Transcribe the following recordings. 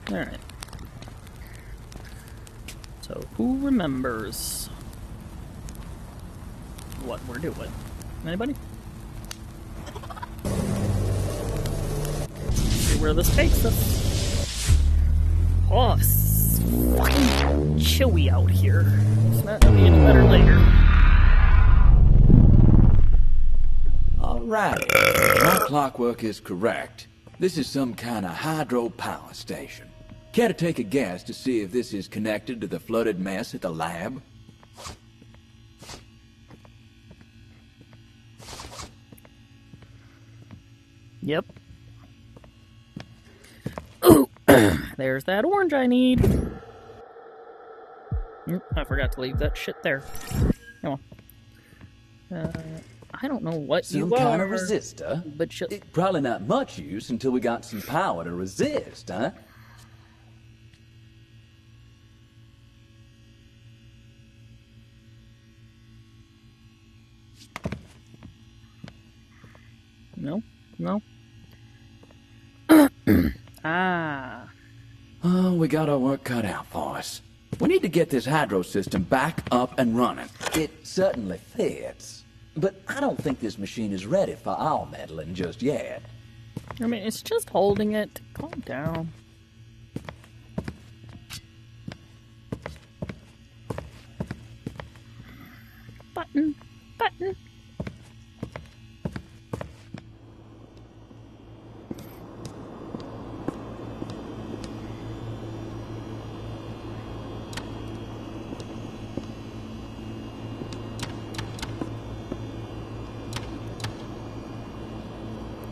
Alright. So, who remembers what we're doing? Anybody? See where this takes us. Oh, it's fucking chilly out here. It's not gonna be any better later. Alrighty. My clockwork is correct. This is some kind of hydropower station. Care to take a guess to see if this is connected to the flooded mess at the lab? Yep. Oh, there's that orange I need. I forgot to leave that shit there. Come on. I don't know what Some you are. kind of resistor? But Probably not much use until we got some power to resist, huh? No? No? Ah. Oh, we got our work cut out for us. We need to get this hydro system back up and running. It certainly fits. But I don't think this machine is ready for our meddling just yet. I mean, it's just holding it. Calm down. Button. Button.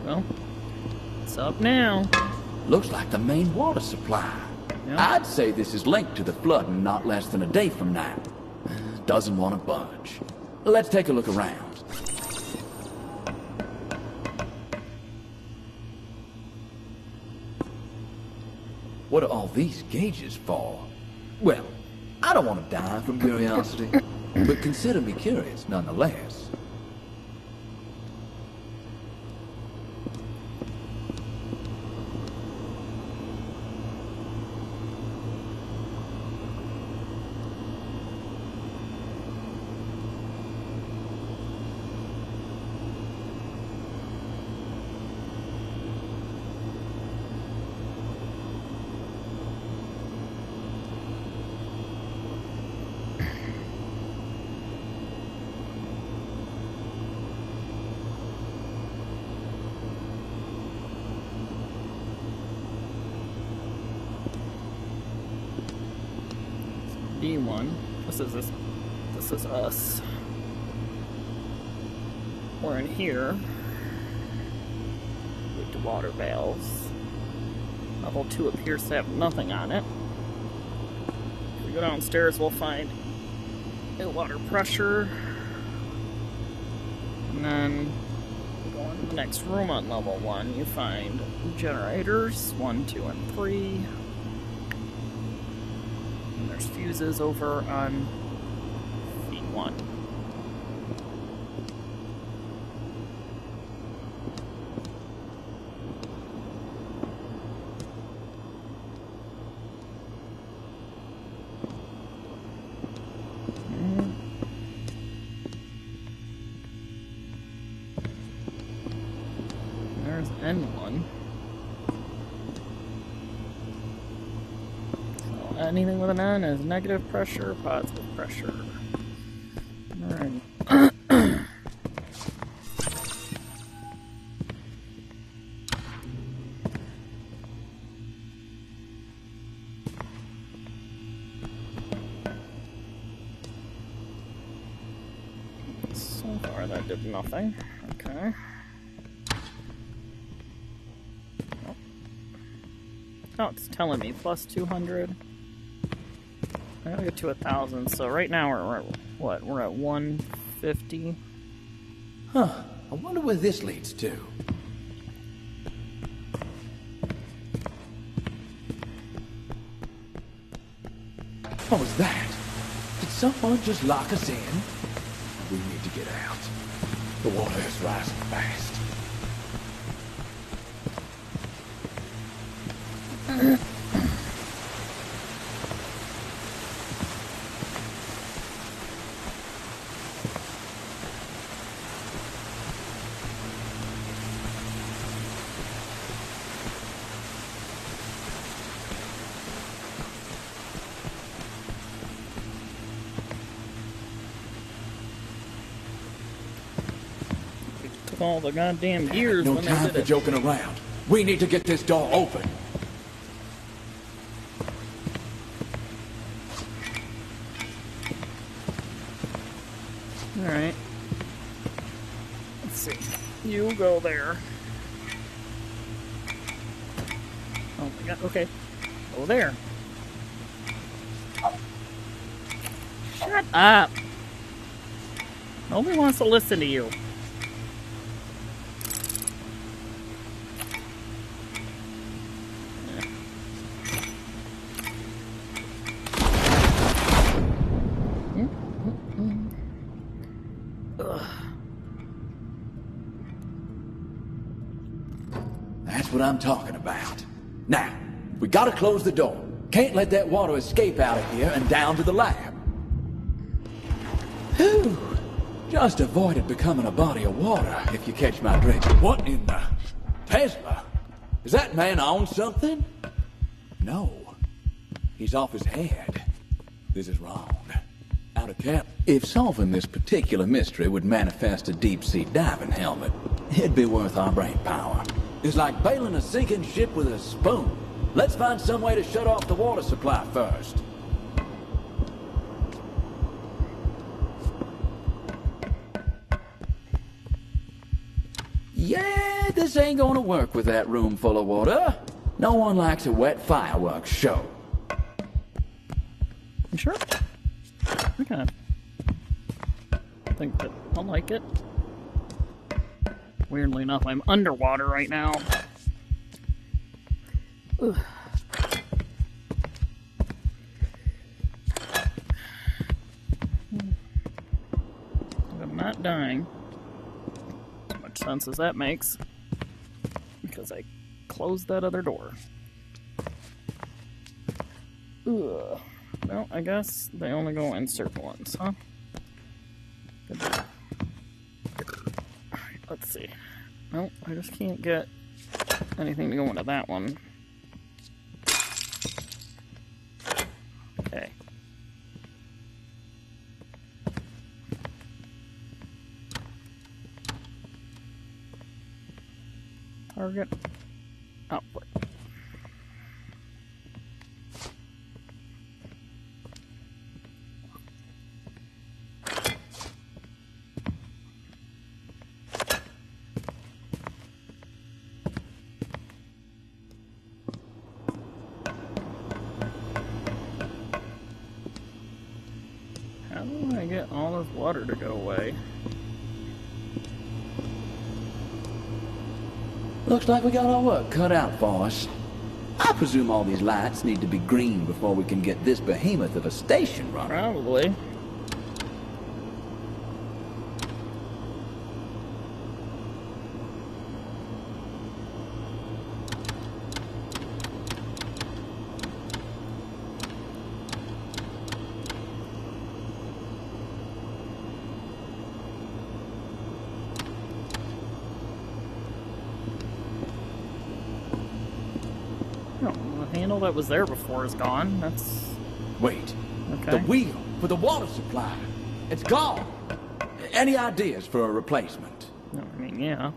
Well, it's up now. Looks like the main water supply. Yep. I'd say this is linked to the flooding not less than a day from now. Doesn't want to budge. Let's take a look around. What are all these gauges for? Well, I don't want to die from curiosity, but consider me curious nonetheless. D1. This is us. We're in here. With the water valves. Level 2 appears to have nothing on it. If we go downstairs, we'll find a water pressure. And then go into the next room on level 1. You find generators 1, 2, and 3. There's fuses over on V1. There's N1. Anything with an N is negative pressure, positive pressure. Alright. So far that did nothing. Okay. Oh, it's telling me plus 200. I gotta get to 1,000, so right now we're at what? We're at 150. Huh. I wonder where this leads to. What was that? Did someone just lock us in? We need to get out. The water is rising fast. all the goddamn gears No when they time did for it. joking around. We need to get this door open. Alright. Let's see. You go there. Oh my god, okay. Go there. Shut up! Nobody wants to listen to you. That's what I'm talking about. Now, we gotta close the door. Can't let that water escape out of here and down to the lab. Whew. Just avoided becoming a body of water, if you catch my drift. What in the... Tesla? Is that man on something? No. He's off his head. This is wrong. Out of camp. If solving this particular mystery would manifest a deep-sea diving helmet, it'd be worth our brain power. It's like bailing a sinking ship with a spoon. Let's find some way to shut off the water supply first. Yeah, this ain't gonna work with that room full of water. No one likes a wet fireworks show. You sure? Okay. I think that I'll like it. Weirdly enough, I'm underwater right now. Ugh. I'm not dying. As much sense as that makes. Because I closed that other door. Ugh. Well, I guess they only go in certain ones, huh? Good. Alright, let's see. Nope, I just can't get anything to go into that one. Okay. Target output. How do I get all this water to go away? Looks like we got our work cut out for us. I presume all these lights need to be green before we can get this behemoth of a station running. Probably. No, the handle that was there before is gone. That's Wait, okay. the wheel for the water supply. It's gone. Any ideas for a replacement? No, I mean, yeah.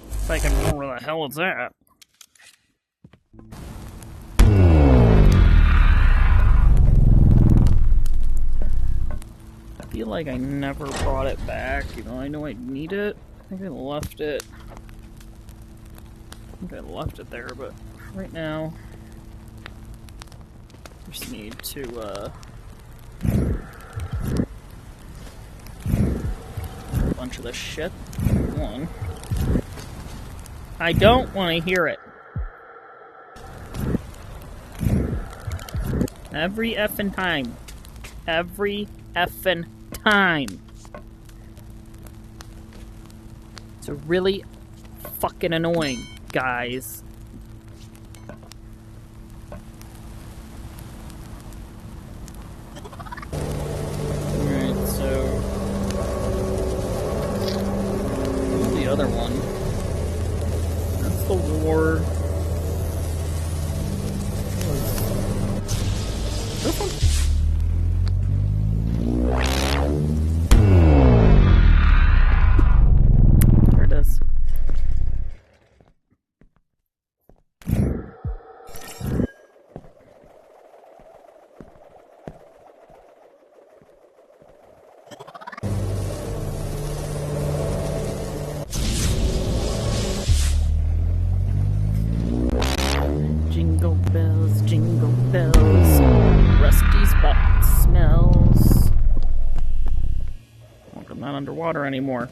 If I can remember where the hell it's at. I feel like I never brought it back, even though I know I'd need it. I think I left it. I think I left it there, but right now, I just need to, a bunch of this shit. One. I don't want to hear it. Every effing time. Every effing time. It's really fucking annoying, guys. Alright, so... what's the other one? That's the war... This one? underwater anymore.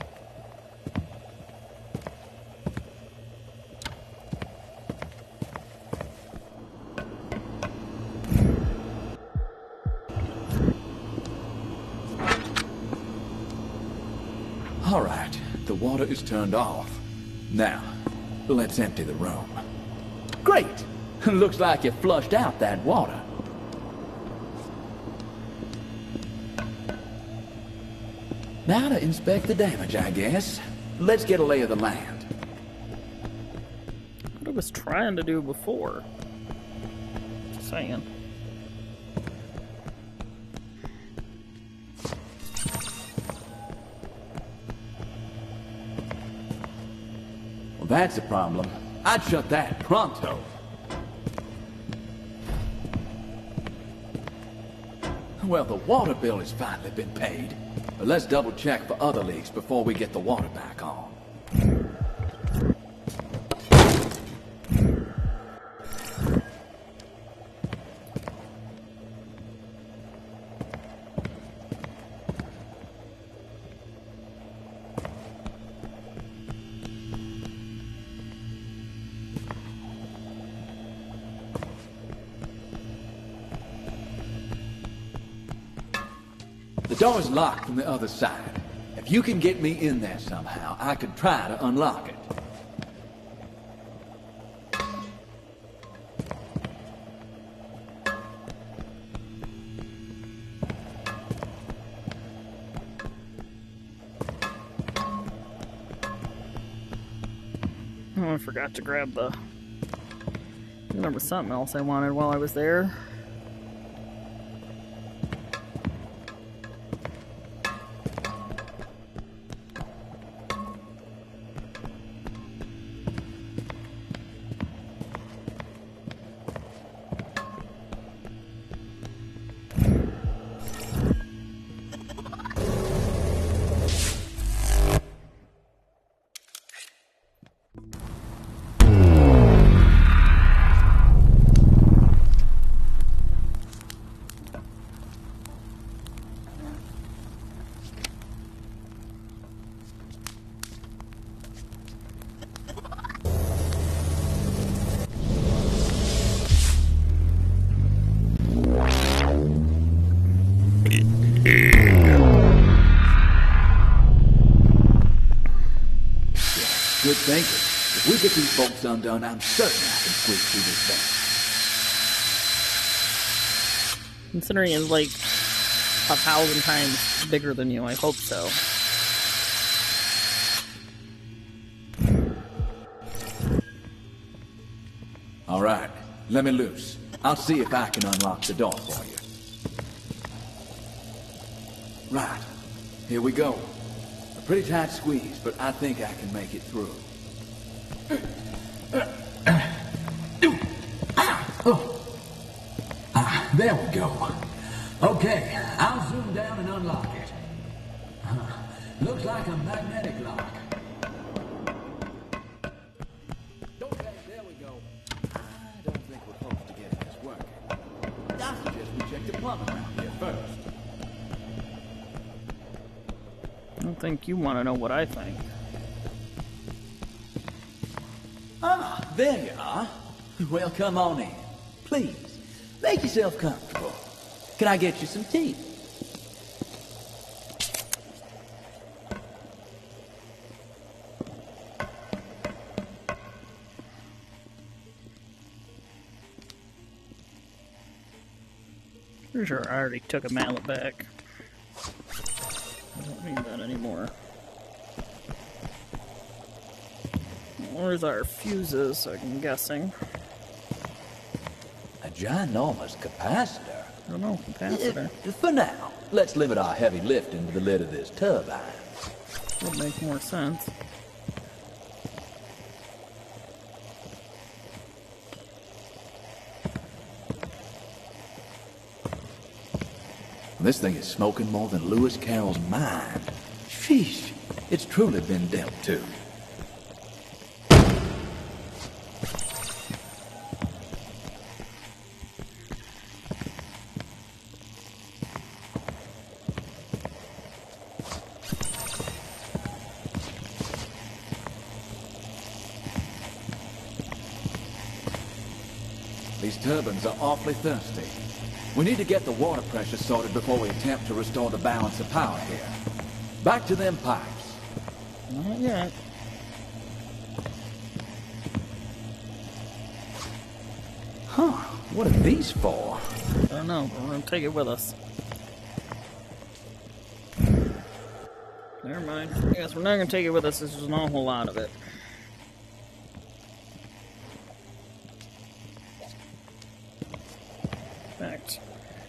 All right, the water is turned off. Now, let's empty the room. Great! Looks like you flushed out that water. Now to inspect the damage, I guess. Let's get a lay of the land. What I was trying to do before. Just saying. Well, that's a problem. I'd shut that pronto. Well, the water bill has finally been paid. But let's double check for other leaks before we get the water back on. The door's locked from the other side. If you can get me in there somehow, I could try to unlock it. Oh, I forgot to grab the... There was something else I wanted while I was there. Good thinking. If we get these bolts undone, I'm certain I can squeeze through this thing. Considering it's like 1,000 times bigger than you, I hope so. All right, let me loose. I'll see if I can unlock the door for you. Right, here we go. A pretty tight squeeze, but I think I can make it through. There we go. Okay, I'll zoom down and unlock it. Looks like a magnetic lock. Okay, there we go. I don't think we're close to getting this working. I suggest we check the plumbing around here first. I don't think you want to know what I think. Ah, there you are. Well, come on in. Please, make yourself comfortable. Can I get you some tea? Pretty sure I already took a mallet back. I don't need that anymore. Where's our fuses, I'm guessing? A ginormous capacitor. I don't know, capacitor. For now, let's limit our heavy lifting to the lid of this turbine. Would make more sense. This thing is smoking more than Lewis Carroll's mind. Sheesh, it's truly been dealt to. These turbines are awfully thirsty. We need to get the water pressure sorted before we attempt to restore the balance of power here. Back to them pipes. Not yet. Huh. What are these for? I don't know, but we're gonna take it with us. Never mind. I guess we're not gonna take it with us. There's an awful lot of it. In fact,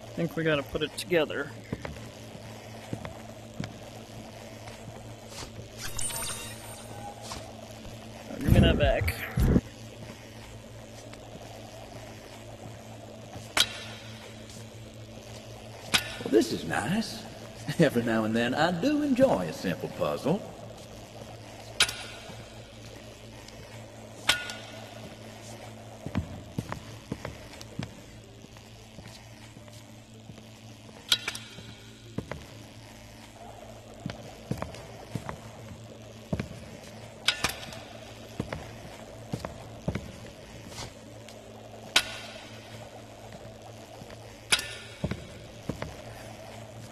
I think we gotta put it together. Oh, give me that back. Well, this is nice. Every now and then, I do enjoy a simple puzzle.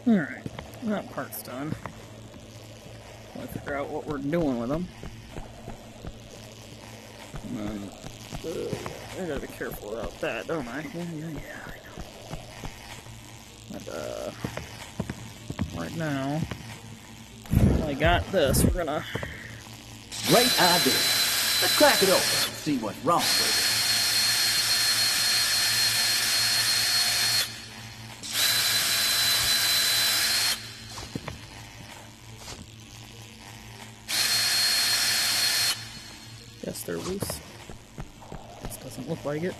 Alright, that part's done. Let's figure out what we're doing with them. And then, I gotta be careful about that, don't I? Yeah, I know. But, right now, I got this. We're gonna... Great idea. Let's crack it open and see what's wrong with it. Guess they're loose. This doesn't look like it.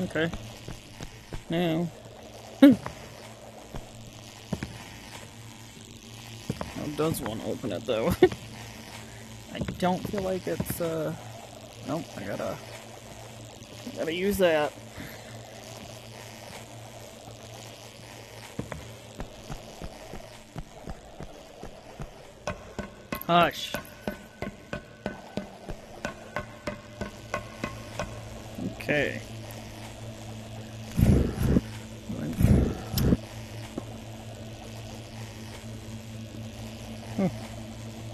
Okay. Now. How does one open it, though? I don't feel like it's, Nope, I gotta use that. Hush. Okay.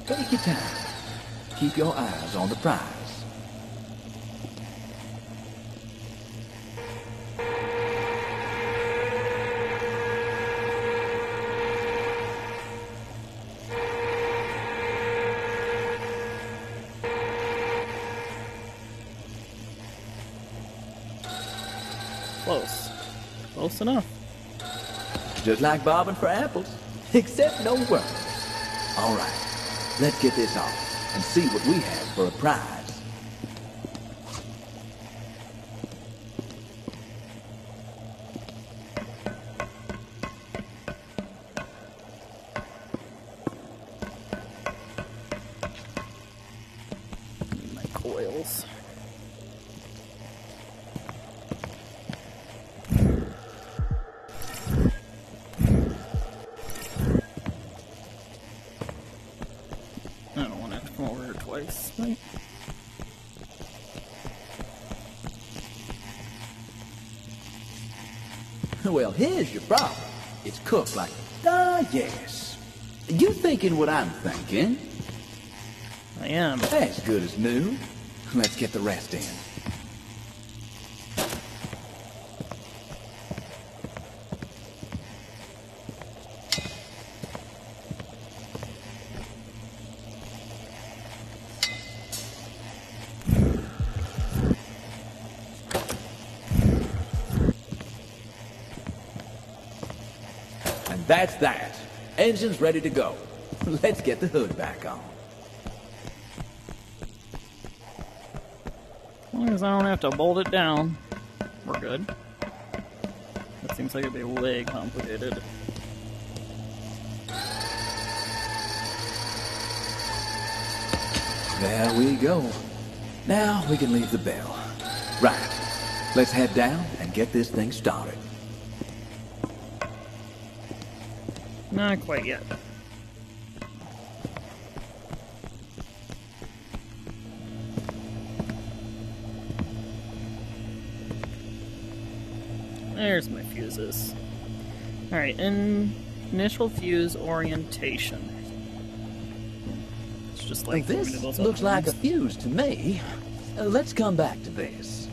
Take your time. Keep your eyes on the prize. Close. Close enough. Just like bobbing for apples, except no work. All right. Let's get this off and see what we have for a prize. My coils. I don't want to have to come over here twice, right? Well, here's your problem. It's cooked like... Ah, yes. You thinking what I'm thinking? I am. As good as new. Let's get the rest in. And that's that. Engine's ready to go. Let's get the hood back on. As long as I don't have to bolt it down. We're good. That seems like it'd be way complicated. There we go. Now we can leave the bell. Right. Let's head down and get this thing started. Not quite yet. There's my fuses. Alright, initial fuse orientation. It's just like This looks like a fuse to me. Let's come back to this.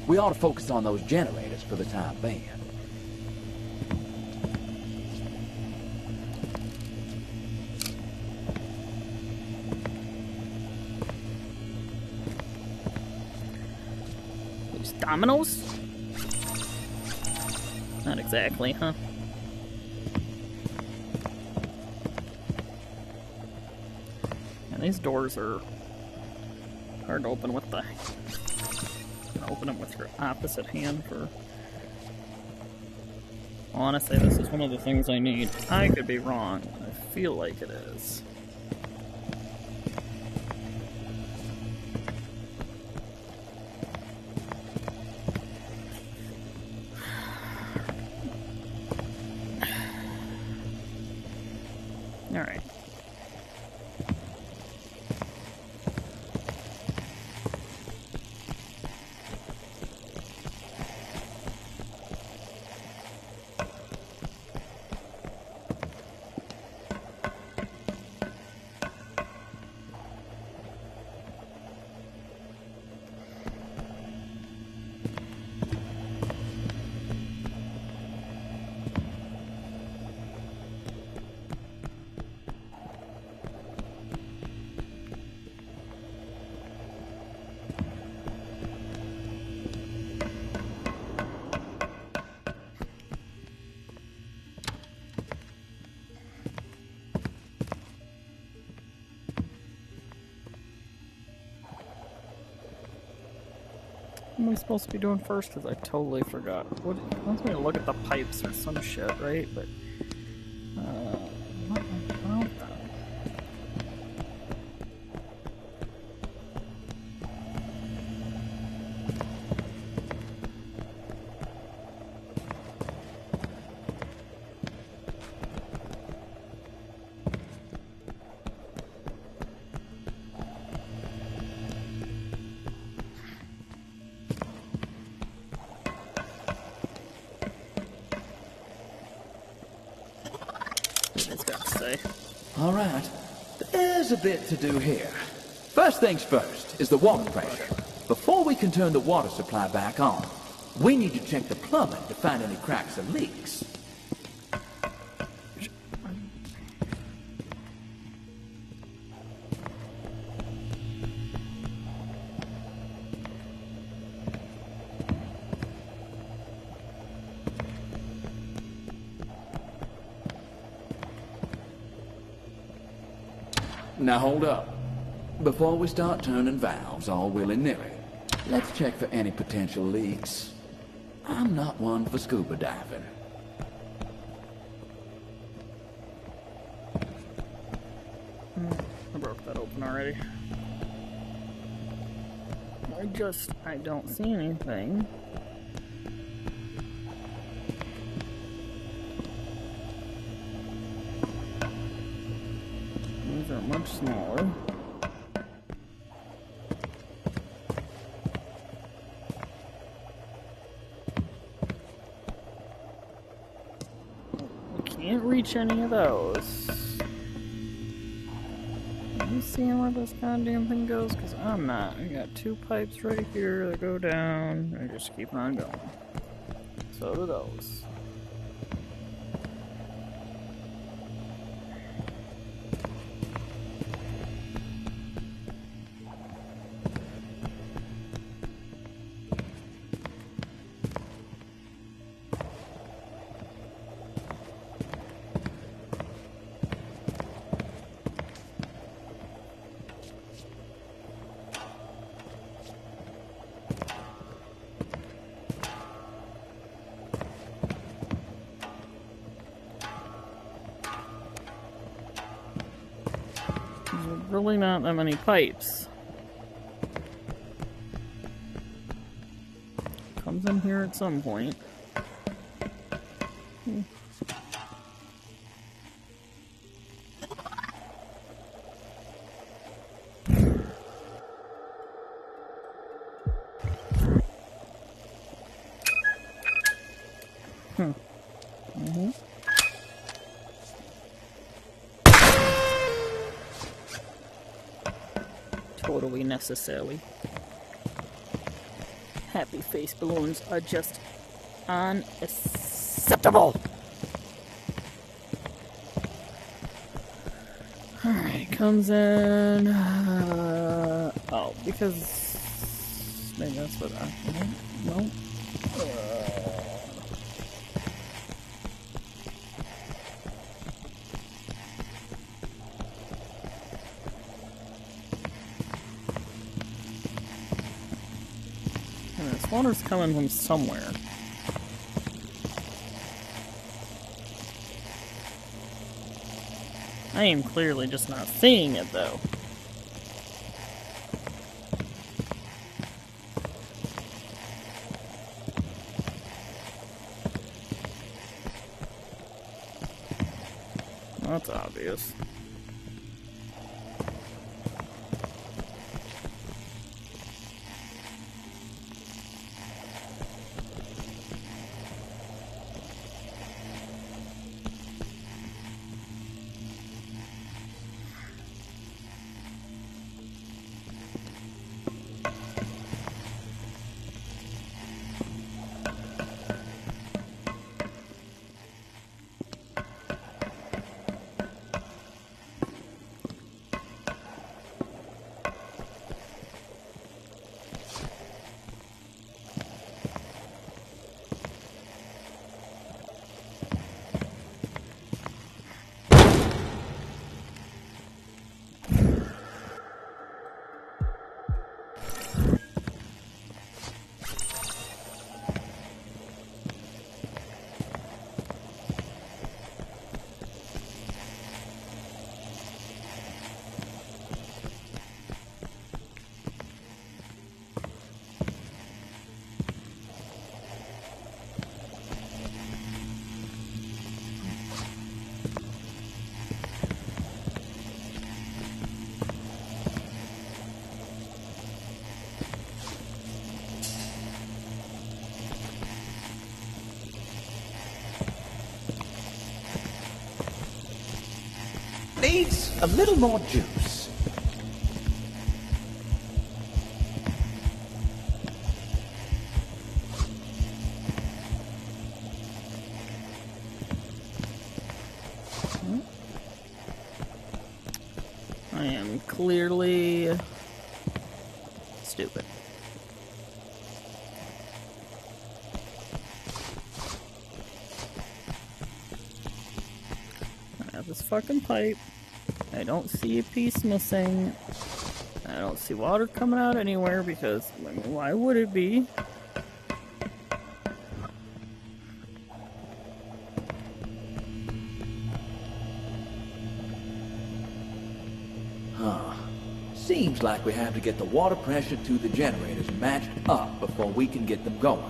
We ought to focus on those generators for the time being. Those dominoes? Not exactly, huh? And these doors are hard to open with the... Open them with your opposite hand for... I want to say this is one of the things I need. I could be wrong. I feel like it is. Alright. What am I supposed to be doing first? Because I totally forgot. What? I was going to look at the pipes or some shit, right? But what about that? It's got to say. All right. There's a bit to do here. First things first is the water pressure. Before we can turn the water supply back on, we need to check the plumbing to find any cracks or leaks. Now hold up. Before we start turning valves all willy-nilly, let's check for any potential leaks. I'm not one for scuba diving. I broke that open already. I don't see anything. These are much smaller. We can't reach any of those. Are you seeing where this goddamn thing goes? Because I'm not. I got two pipes right here that go down. I just keep on going. So do those. really not that many pipes. Comes in here at some point. Totally necessary. Happy face balloons are just unacceptable. Alright, comes in. Oh, because maybe that's what I. No. This water's coming from somewhere. I am clearly just not seeing it, though. That's obvious. Needs a little more juice. I am clearly stupid. I have this fucking pipe. I don't see a piece missing. I don't see water coming out anywhere because, I mean, why would it be? Seems like we have to get the water pressure to the generators matched up before we can get them going.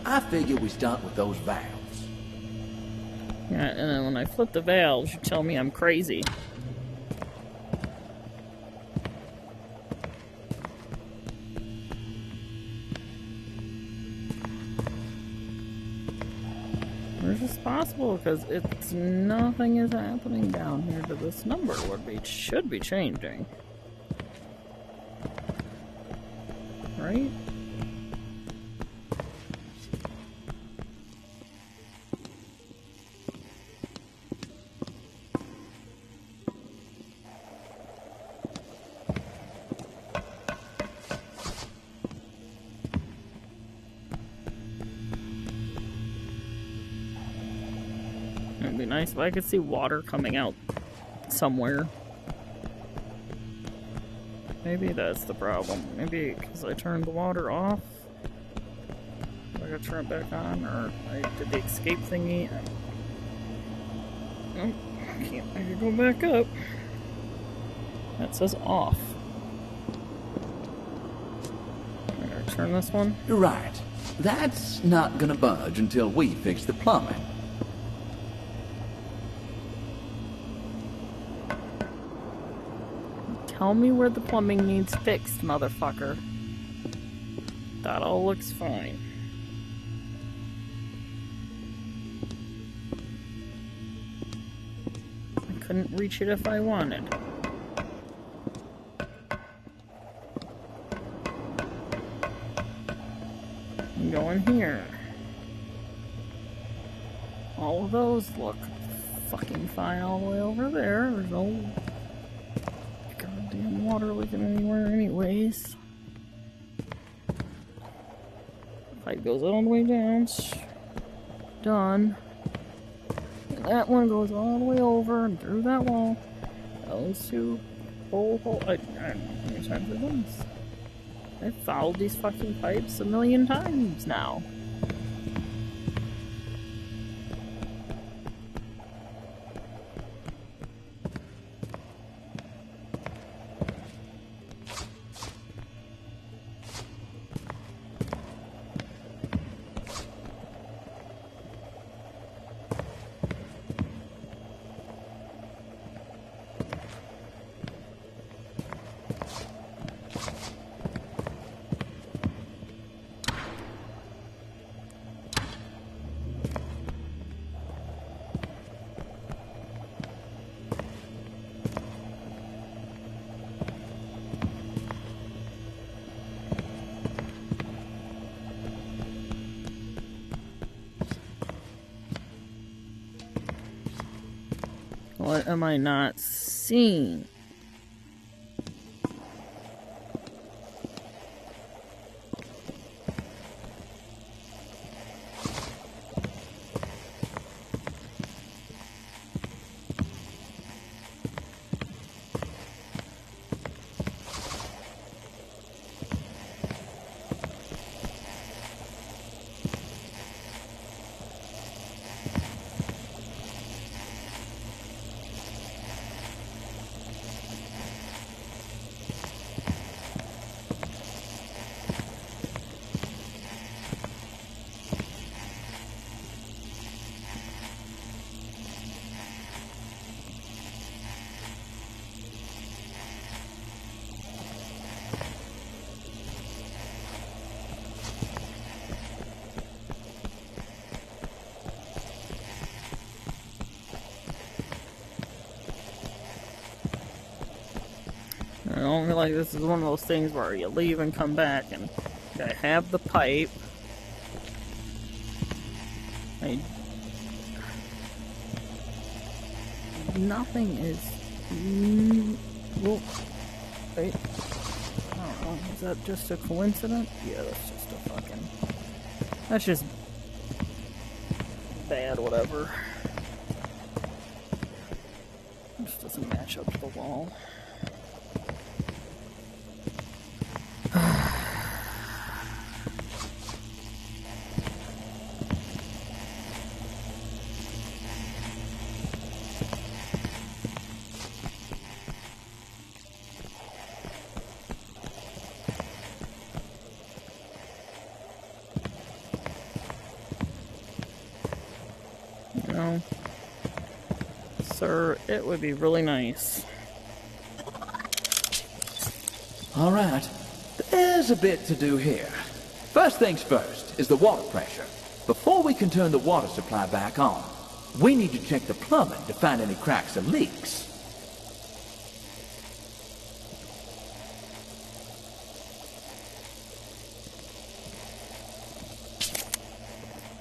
I figure we start with those valves. Yeah, and then when I flip the valves, you tell me I'm crazy. Where's this possible? Because nothing is happening down here to this number. What should be changing. Right? It'd be nice if I could see water coming out somewhere. Maybe that's the problem. Maybe because I turned the water off. I gotta turn it back on, or I did the escape thingy. Nope, I can't. I can go back up. That says off. I'm gonna turn this one. You're right. That's not gonna budge until we fix the plumbing. Tell me where the plumbing needs fixed, motherfucker. That all looks fine. I couldn't reach it if I wanted. I'm going here. All of those look fucking fine all the way over there. There's no goddamn water leaking anywhere anyways. Pipe goes all the way down. Done. And that one goes all the way over and through that wall. Those two whole I don't know how many times I've done this. I've fouled these fucking pipes a million times now. What am I not seeing? I don't feel like this is one of those things where you leave and come back and I have the pipe. Nothing is... Well, wait. I don't know. Is that just a coincidence? Yeah, that's just a fucking... That's just... bad, whatever. It just doesn't match up to the wall. No. Sir, it would be really nice. All right. There's a bit to do here. First things first is the water pressure. Before we can turn the water supply back on, we need to check the plumbing to find any cracks or leaks.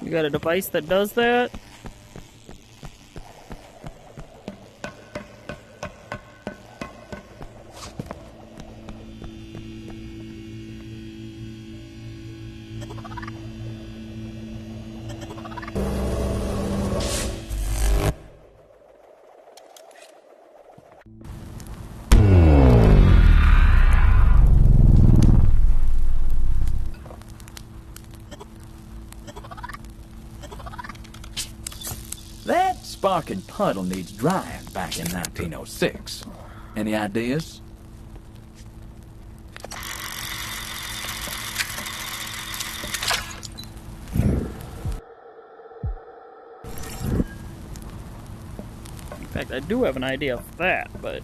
You got a device that does that? That sparking puddle needs drying back in 1906. Any ideas? fact, I do have an idea of that, but...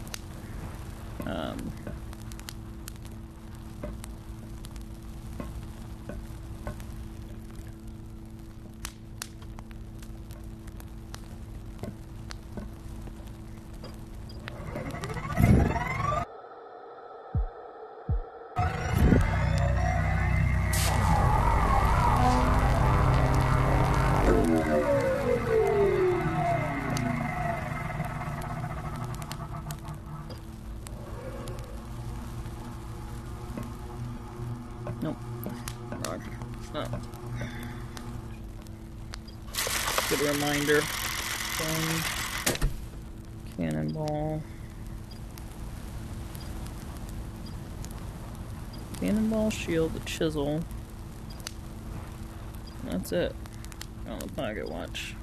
Nope. Wrong. Oh. Good reminder. Cannonball. Cannonball, shield, the chisel. That's it. Oh, the pocket watch.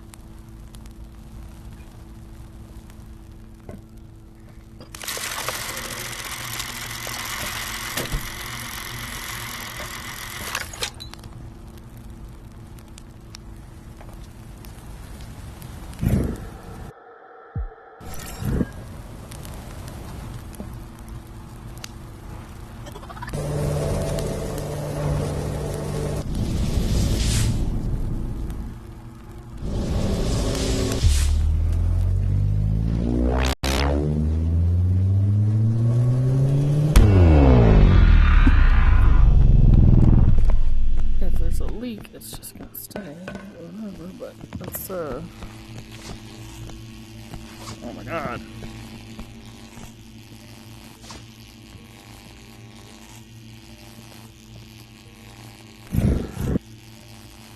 It's just gonna stay, whatever, but let's, oh my god.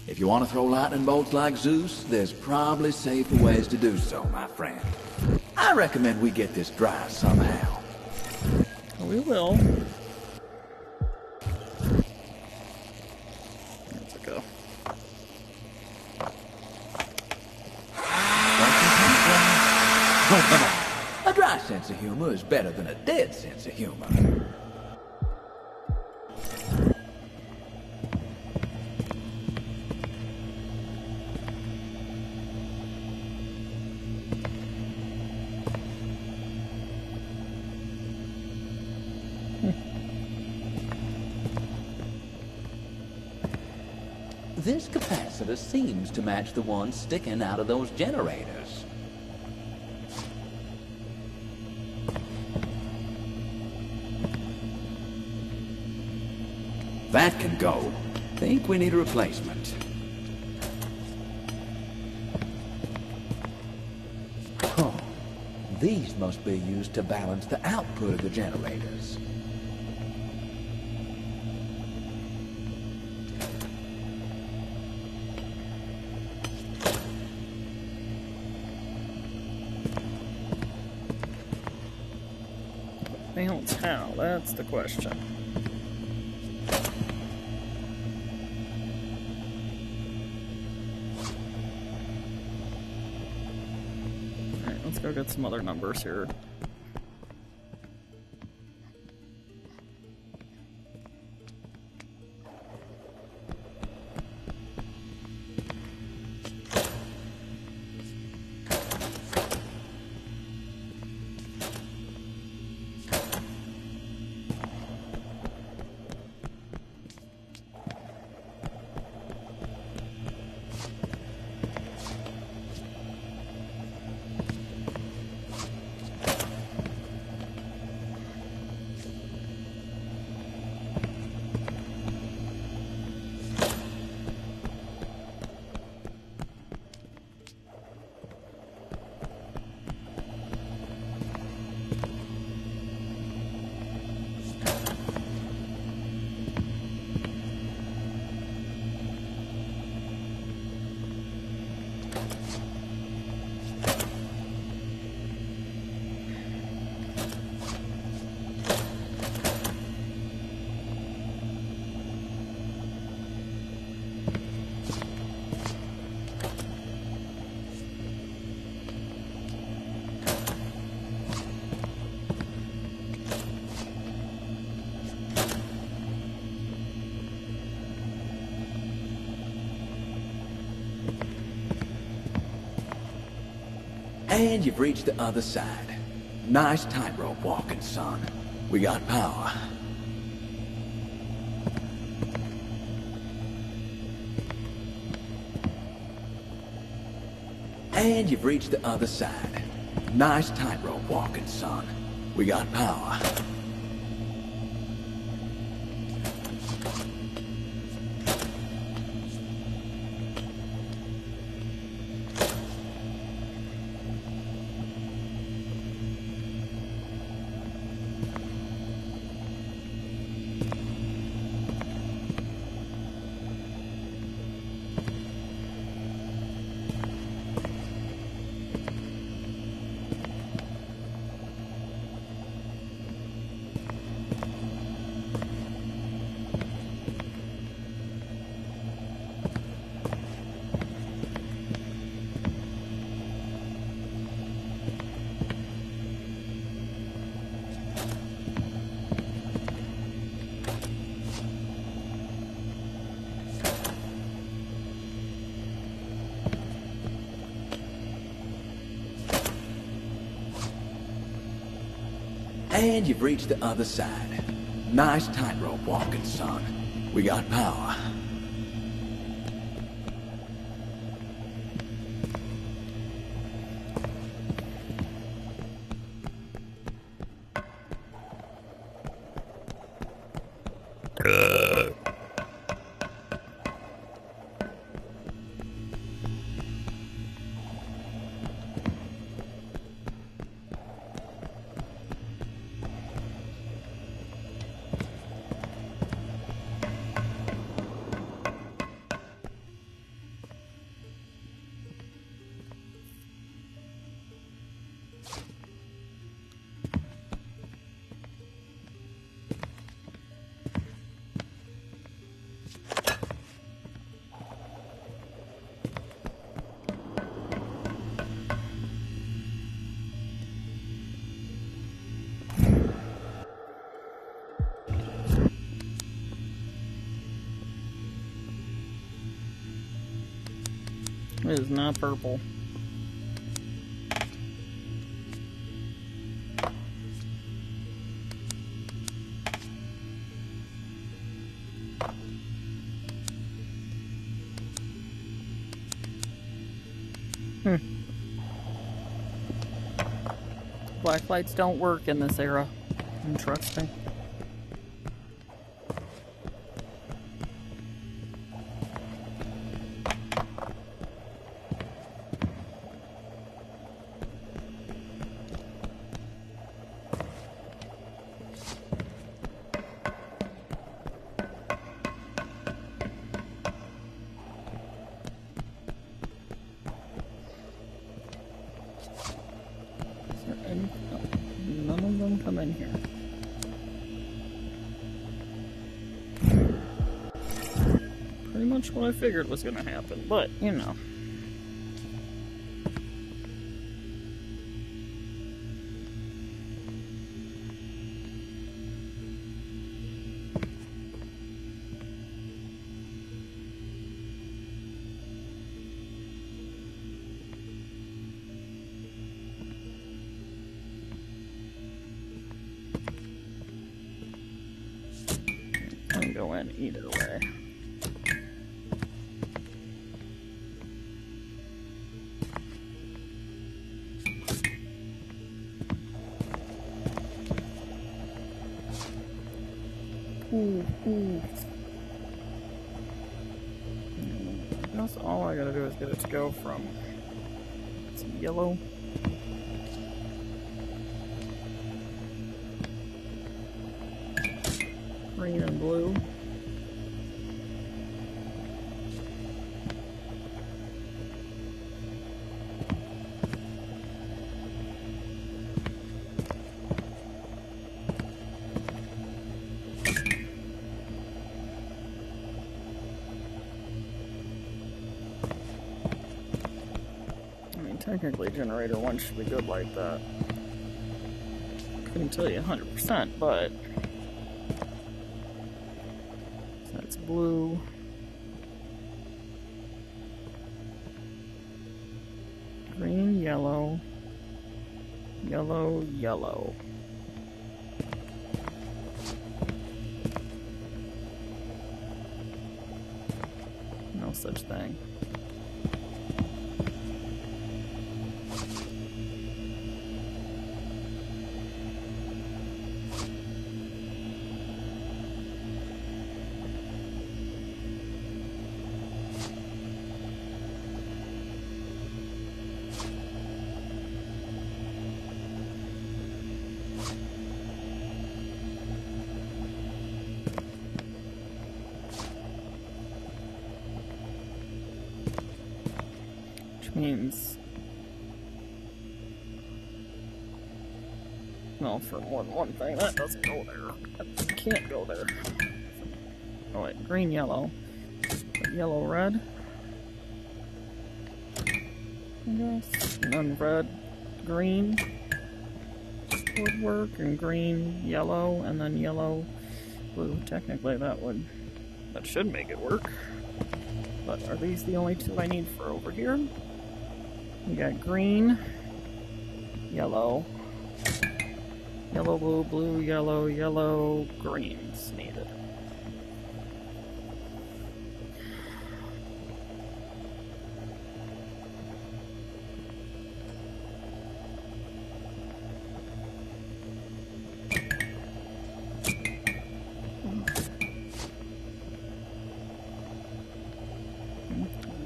If you want to throw lightning bolts like Zeus, there's probably safer ways to do so, my friend. I recommend we get this dry somehow. We will. Oh, come on. A dry sense of humor is better than a dead sense of humor. This capacitor seems to match the one sticking out of those generators. That can go. Think we need a replacement. Oh, these must be used to balance the output of the generators. Balance how? That's the question. Let's go get some other numbers here. And you've reached the other side. Nice tightrope walking, son. We got power. And you've reached the other side. Nice tightrope walking, son. We got power. And you've reached the other side. Nice tightrope walking, son. We got power. It is not purple. Black lights don't work in this era. Interesting. None of them come in here. Pretty much what I figured was gonna happen, but you know. Can go in either way. Ooh. I guess all I gotta do is get it to go from it's yellow. Green and blue. I mean, technically generator 1 should be good like that. Couldn't tell you 100%, but that's blue. Green, yellow. Yellow, yellow. No such thing. Means, well, for more than one thing, that doesn't go there. That can't go there. Oh wait, green, yellow. Yellow, red. I guess. And then red, green would work, and green, yellow, and then yellow, blue. Technically that should make it work. But are these the only two I need for over here? We got green, yellow, yellow, blue, blue, yellow, yellow, greens needed.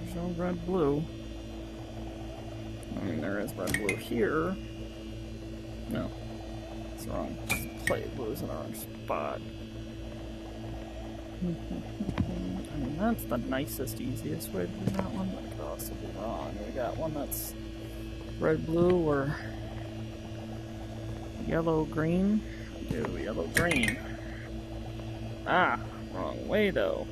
There's no red, blue. I mean, there is red, blue here. No, it's wrong. Plate blue's in the wrong spot. I mean, that's the nicest, easiest way to do that one, but it could also be wrong. We got one that's red, blue, or yellow, green. Do yellow, green. Ah, wrong way though.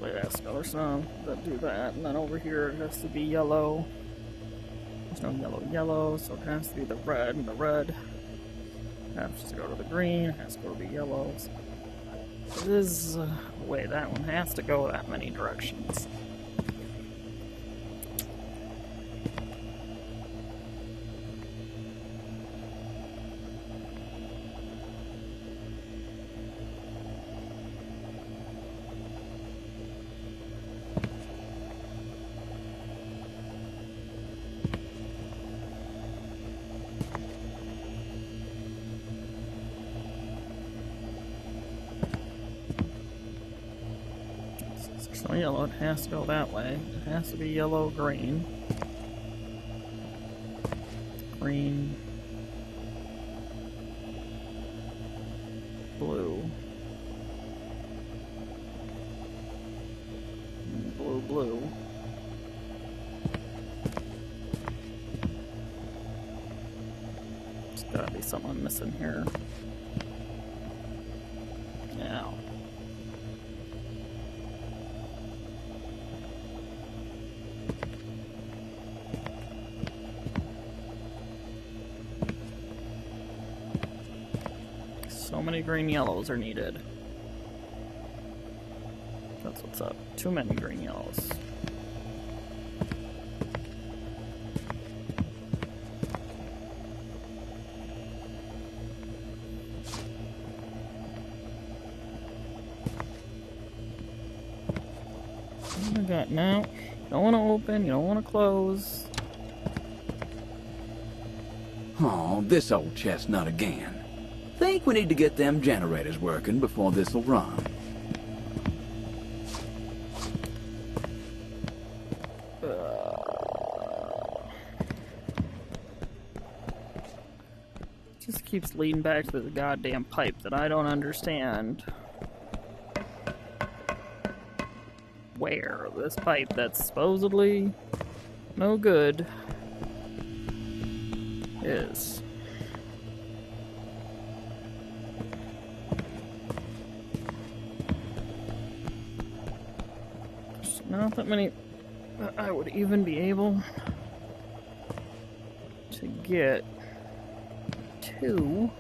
Wait, ask other some that do that, and then over here it has to be yellow. There's no yellow, so it has to be the red, and the red has to go to the green, it has to go to the yellows. It is the way that one has to go that many directions. So yellow, it has to go that way. It has to be yellow, green. Green. Blue. Blue, blue. There's gotta be something I'm missing here. Yeah. So many green yellows are needed. That's what's up. Too many green yellows. Oh my god, now. You don't want to open, you don't want to close. Oh, this old chestnut again. Think we need to get them generators working before this'll run. Just keeps leading back to the goddamn pipe that I don't understand. Where this pipe that's supposedly no good is. There's not that many that I would even be able to get to.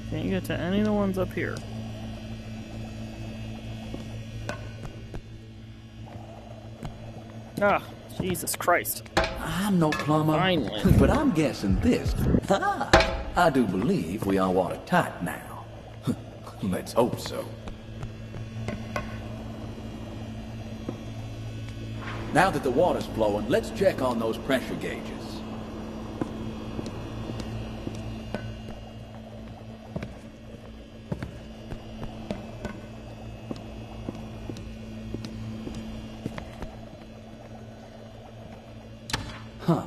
Can't get to any of the ones up here. Ah, Jesus Christ. I'm no plumber. Finally. But I'm guessing this. I do believe we are watertight now. Let's hope so. Now that the water's flowing, let's check on those pressure gauges. Huh.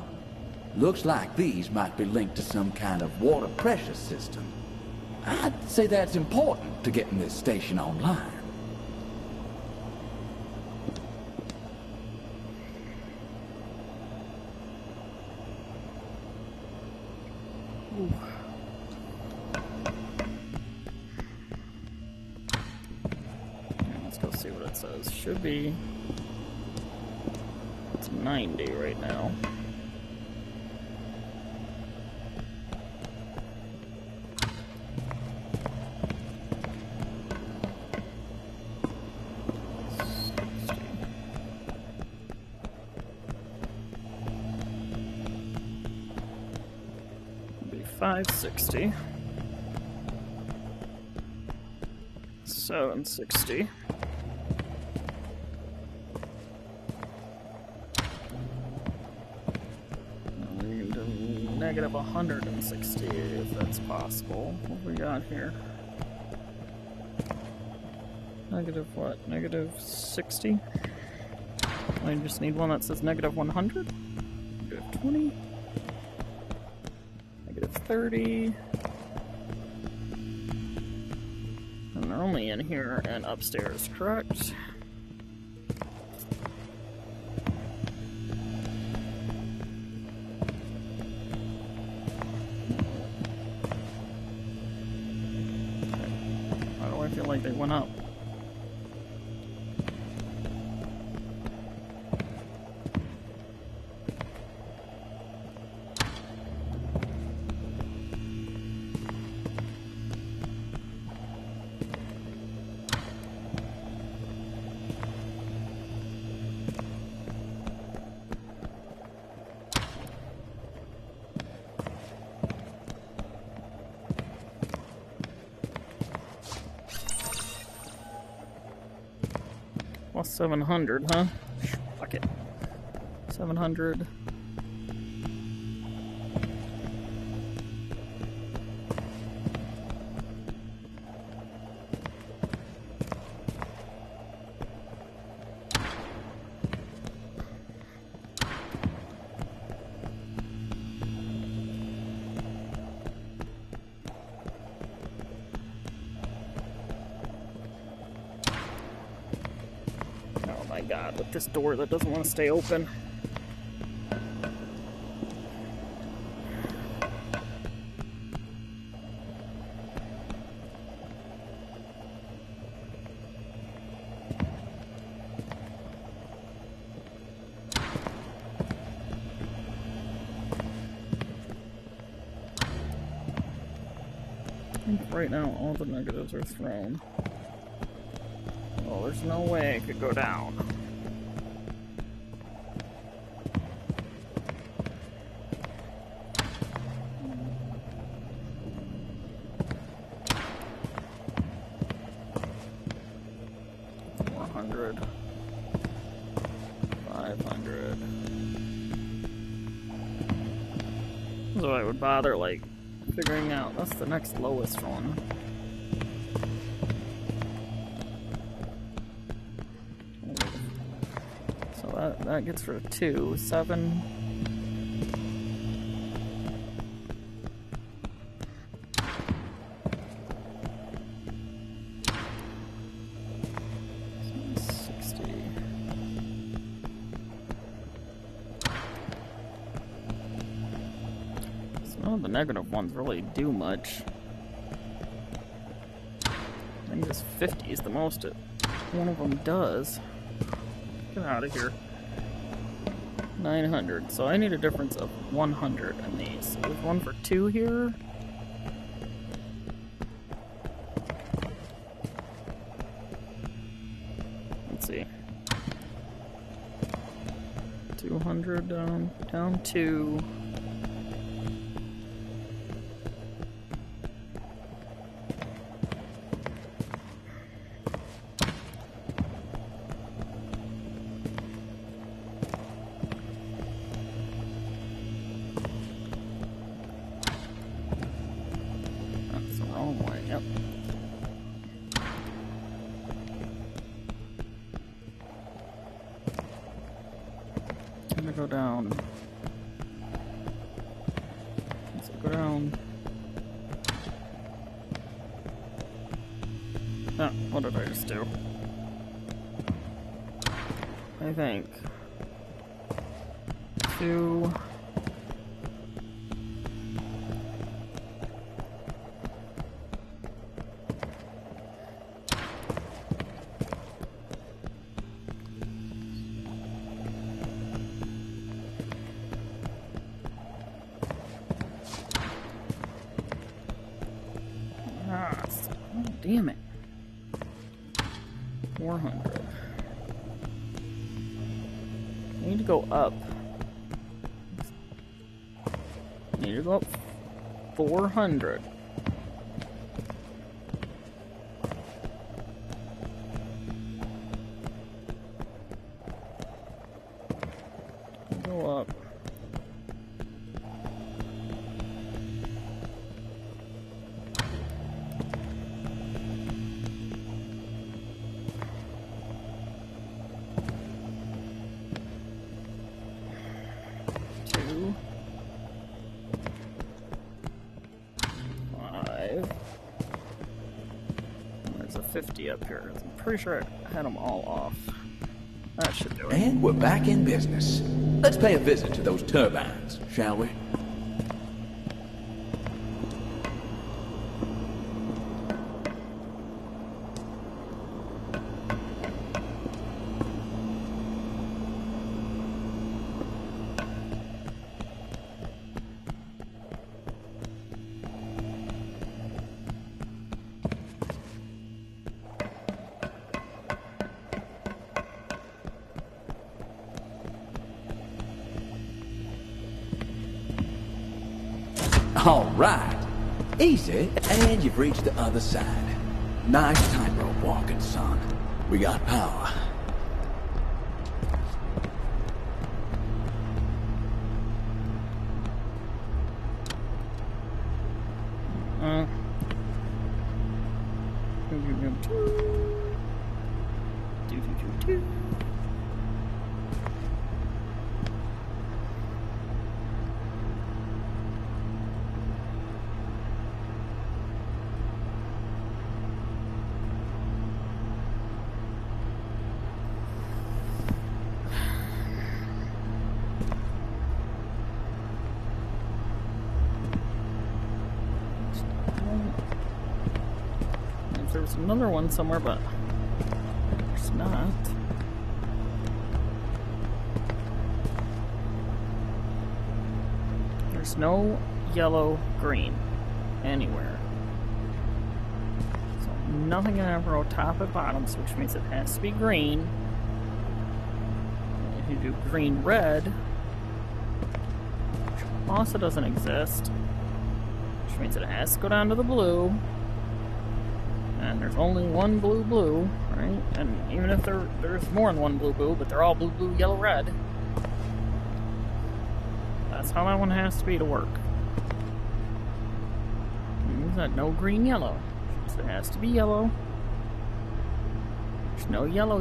Looks like these might be linked to some kind of water pressure system. I'd say that's important to getting this station online. Ooh. Let's go see what it says. Should be... It's 90 right now. Be 560. 760. Negative 160, if that's possible. What have we got here? Negative what? Negative 60? I just need one that says negative 100? Negative 20? Negative 30? And they're only in here and upstairs, correct? I feel like they went up. Plus 700, huh? Fuck it. 700. My God, with this door that doesn't want to stay open. right now all the negatives are thrown. Well, there's no way I could go down. So I would bother, like, figuring out that's the next lowest one. So that gets rid of 2, 7. None of the negative ones really do much. I think this 50 is the most one of them does. Get out of here. 900. So I need a difference of 100 in these. So there's one for 2 here. Let's see. 200 down 2. Yep. I'm gonna go down. Let's go down. Ah, what did I just do? I think 2. Oh, damn it. 400. I need to go up. I need to go up 400. Go up. There's a 50 up here. I'm pretty sure I had them all off. That should do it. And we're back in business. Let's pay a visit to those turbines, shall we? All right. Easy, and you've reached the other side. Nice tightrope walking, son. We got power. There's another one somewhere, but there's not. There's no yellow green anywhere. nothing in Avro top and bottoms, which means it has to be green. If you do green red, which also doesn't exist, which means it has to go down to the blue. And there's only one blue, right? And even if there's more than one blue, but they're all blue, yellow, red. That's how that one has to be to work. Means that no green, yellow. So it has to be yellow. There's no yellow.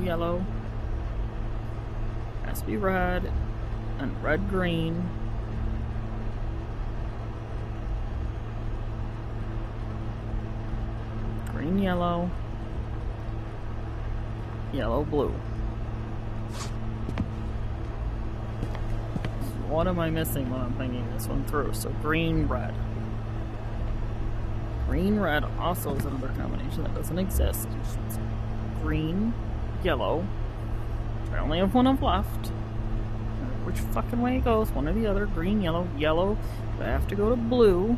It has to be red. And red, green. Green, yellow. Yellow, blue. What am I missing when I'm thinking this one through? So green, red. Green, red also is another combination that doesn't exist. It's green, yellow. I only have one of left. Which fucking way it goes, one or the other. Green, yellow, yellow. I have to go to blue.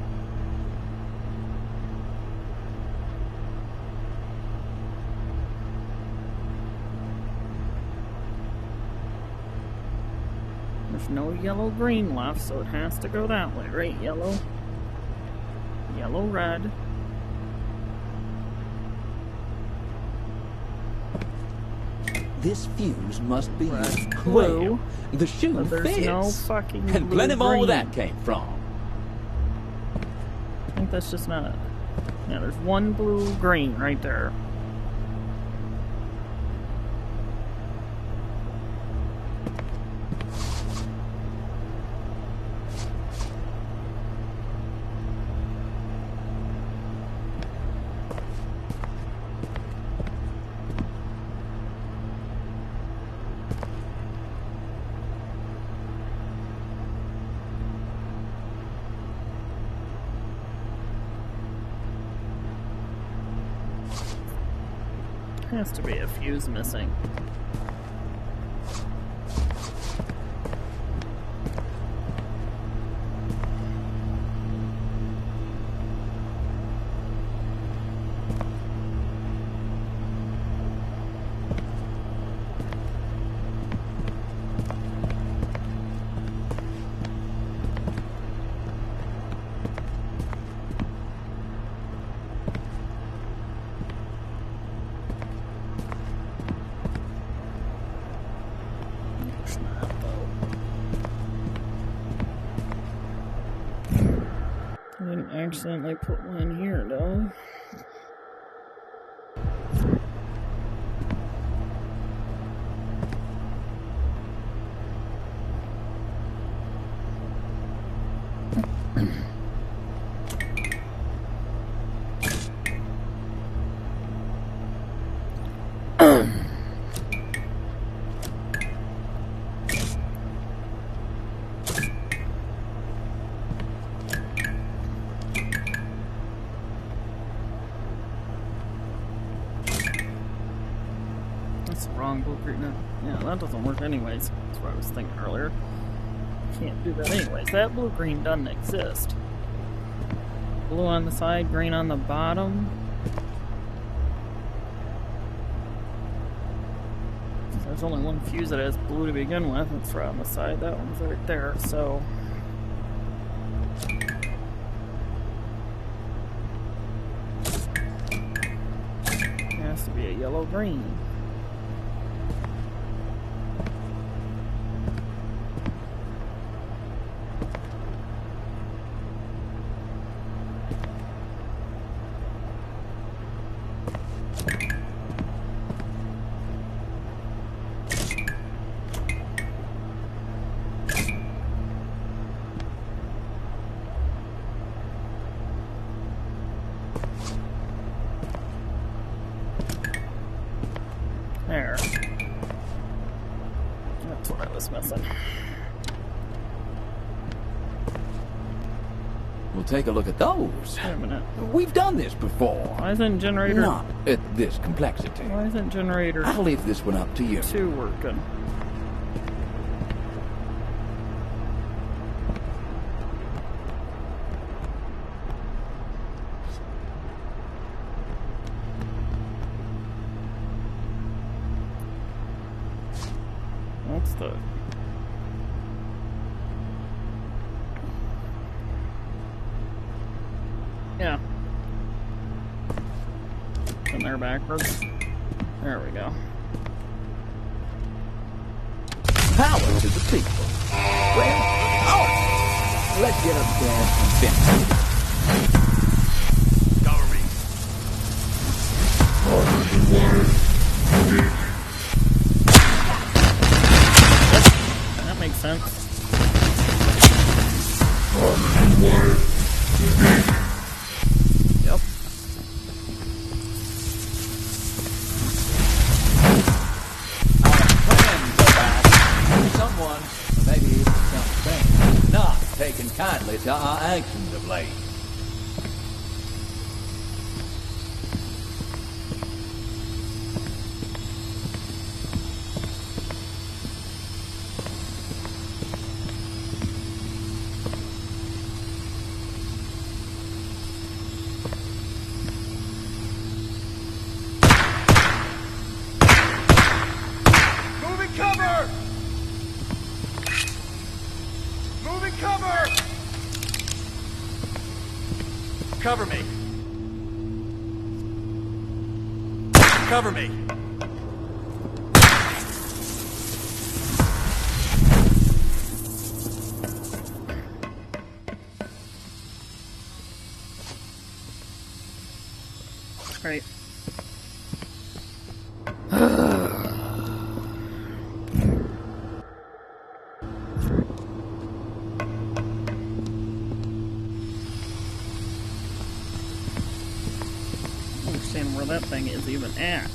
There's no yellow, green left, so it has to go that way, right? Yellow, yellow, red. This fuse must be Red, blue. blue. The shoe But there's fits. no fucking And blue, plenty more where green. that came from. I think that's just not it. Yeah, there's one blue, green right there. Has to be a fuse missing. I didn't accidentally put one in here, though. That's the wrong blueprint. No. Yeah, that doesn't work anyways. That's what I was thinking earlier. Can't do that anyways. That blue-green doesn't exist. Blue on the side, green on the bottom. There's only one fuse that has blue to begin with. It's right on the side. That one's right there, so... it has to be a yellow-green. There. That's what I was missing. We'll take a look at those. Wait a minute. We've done this before. Why isn't generator... Not at this complexity. Why isn't generator I'll leave this one up to you. 2 working? What's the... Yeah. In there backwards. There we go. Power to the people. Well, let's get up there and finish. Cover me. That makes sense. Yep. Someone, maybe even something, not taking kindly to our actions of late. Moving cover! Moving cover! Cover me. Cover me. Right. Understand where that thing is even at.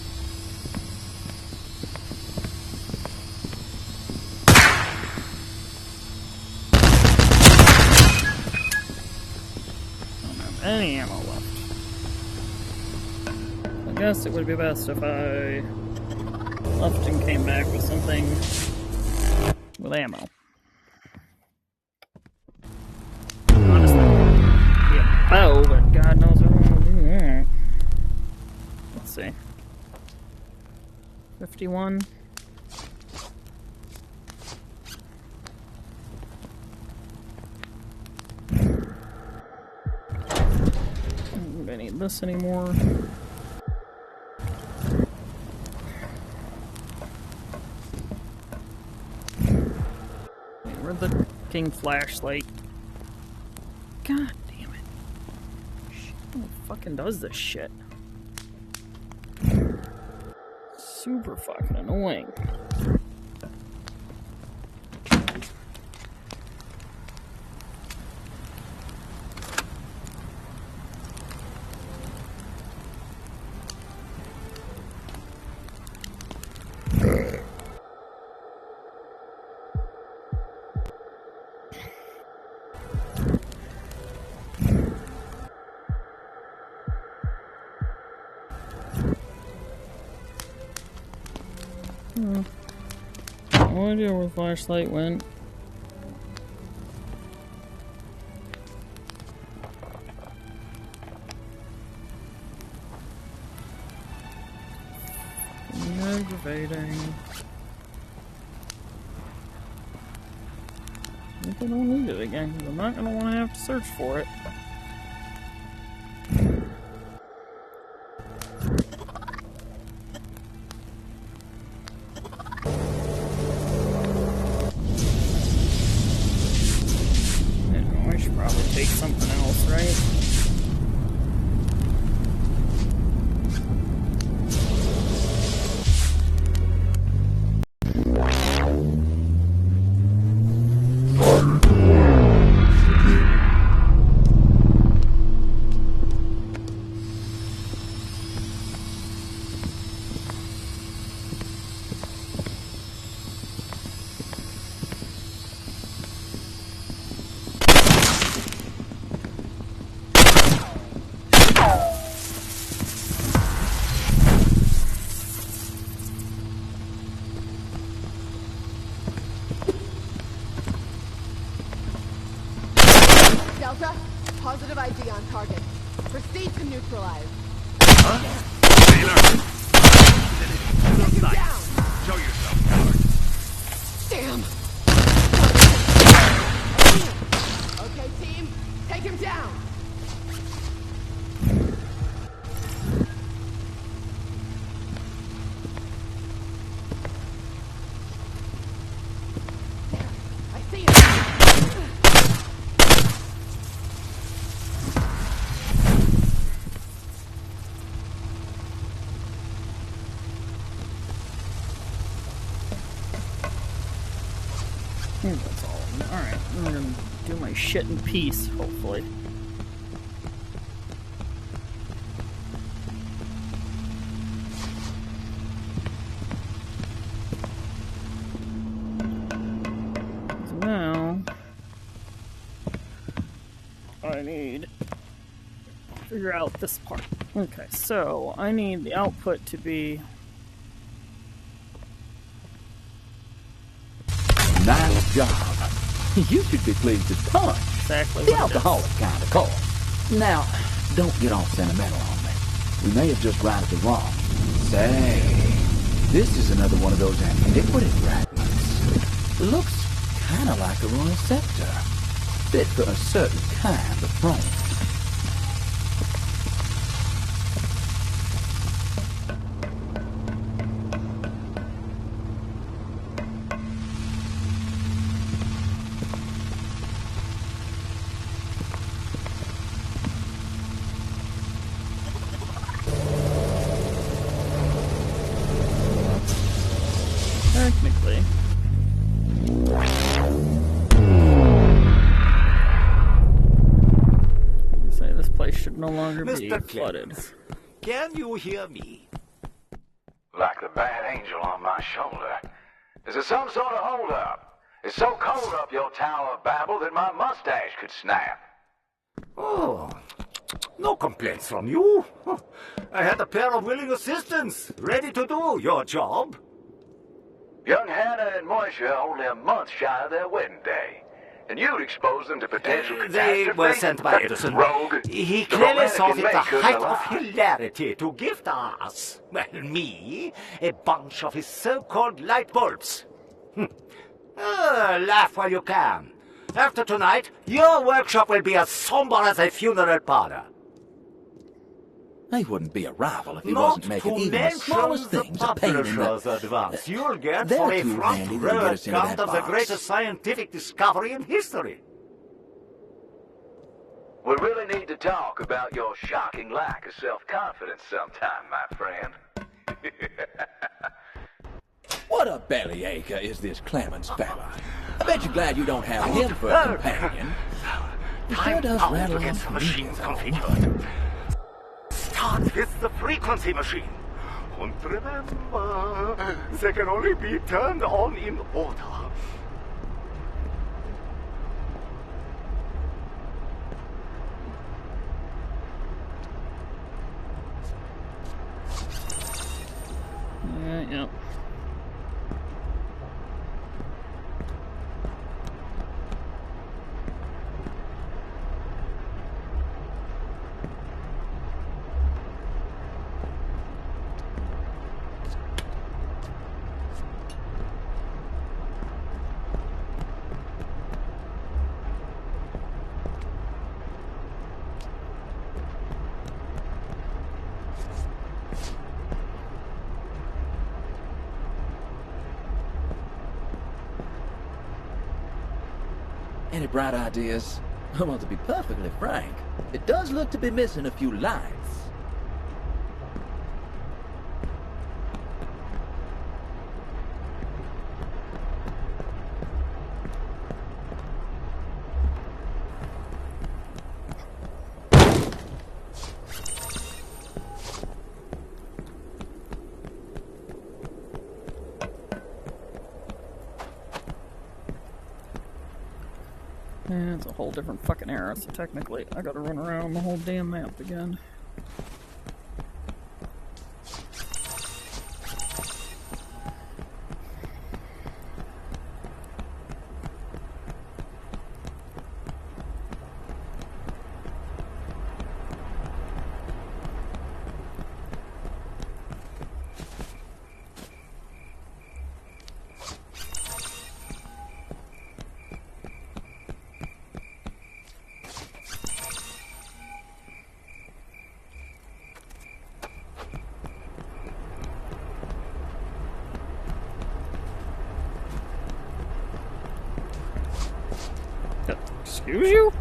Don't have any ammo left. I guess it would be best if I left and came back with something with ammo. Honestly, yeah, bow, but God knows I don't want to do that. Let's see. 51. I don't need this anymore. Where'd the king flashlight? God damn it. Who fucking does this shit? Super fucking annoying. No idea where the flashlight went. Aggravating. I think I don't need it again, because I'm not going to want to have to search for it. I should probably take something else, right? Delta, positive ID on target. Proceed to neutralize. Huh? Taylor! Take him down! Show yourself, coward. think that's all of them. Alright, I'm gonna do my shit in peace, hopefully. So now I need to figure out this part. Okay, so I need the output to be Nice job. You should be pleased as punch. exactly The what it is. alcoholic kind of course. Now, don't get all sentimental on me. We may have just righted the wrong. Say, this is another one of those antiquity fragments. Looks kind of like a royal scepter. Fit for a certain kind of throne. Technically. You say this place should no longer be Mr. flooded. Clemens, can you hear me? Like the bad angel on my shoulder. Is there some sort of hold-up? It's so cold up your Tower of Babel that my mustache could snap. Oh, no complaints from you. I had a pair of willing assistants ready to do your job. Young Hannah and Moisha are only a month shy of their wedding day. And you'd expose them to potential They catastrophe. were sent by Edison. Rogue. He The clearly romantic saw it the makers height of alive. hilarity to gift us, well, me, a bunch of his so-called light bulbs. Laugh while you can. After tonight, your workshop will be as somber as a funeral parlor. He wouldn't be a rival if he Not wasn't making to even the mention smallest the things a pain in publisher's the... advance you'll get They're for a too front handy to row get us into account that of the box. greatest scientific discovery in history. We really need to talk about your shocking lack of self-confidence sometime, my friend. What a bellyacher is this Clemens fella. I bet you're glad you don't have him for a companion. He sure does Time rattle to get on the for machines though. configured. Start with the frequency machine. And remember, they can only be turned on in order. Yep. Any bright ideas? Well, to be perfectly frank, it does look to be missing a few lights. Yeah, it's a whole different fucking era, so technically I gotta run around the whole damn map again. Excuse you?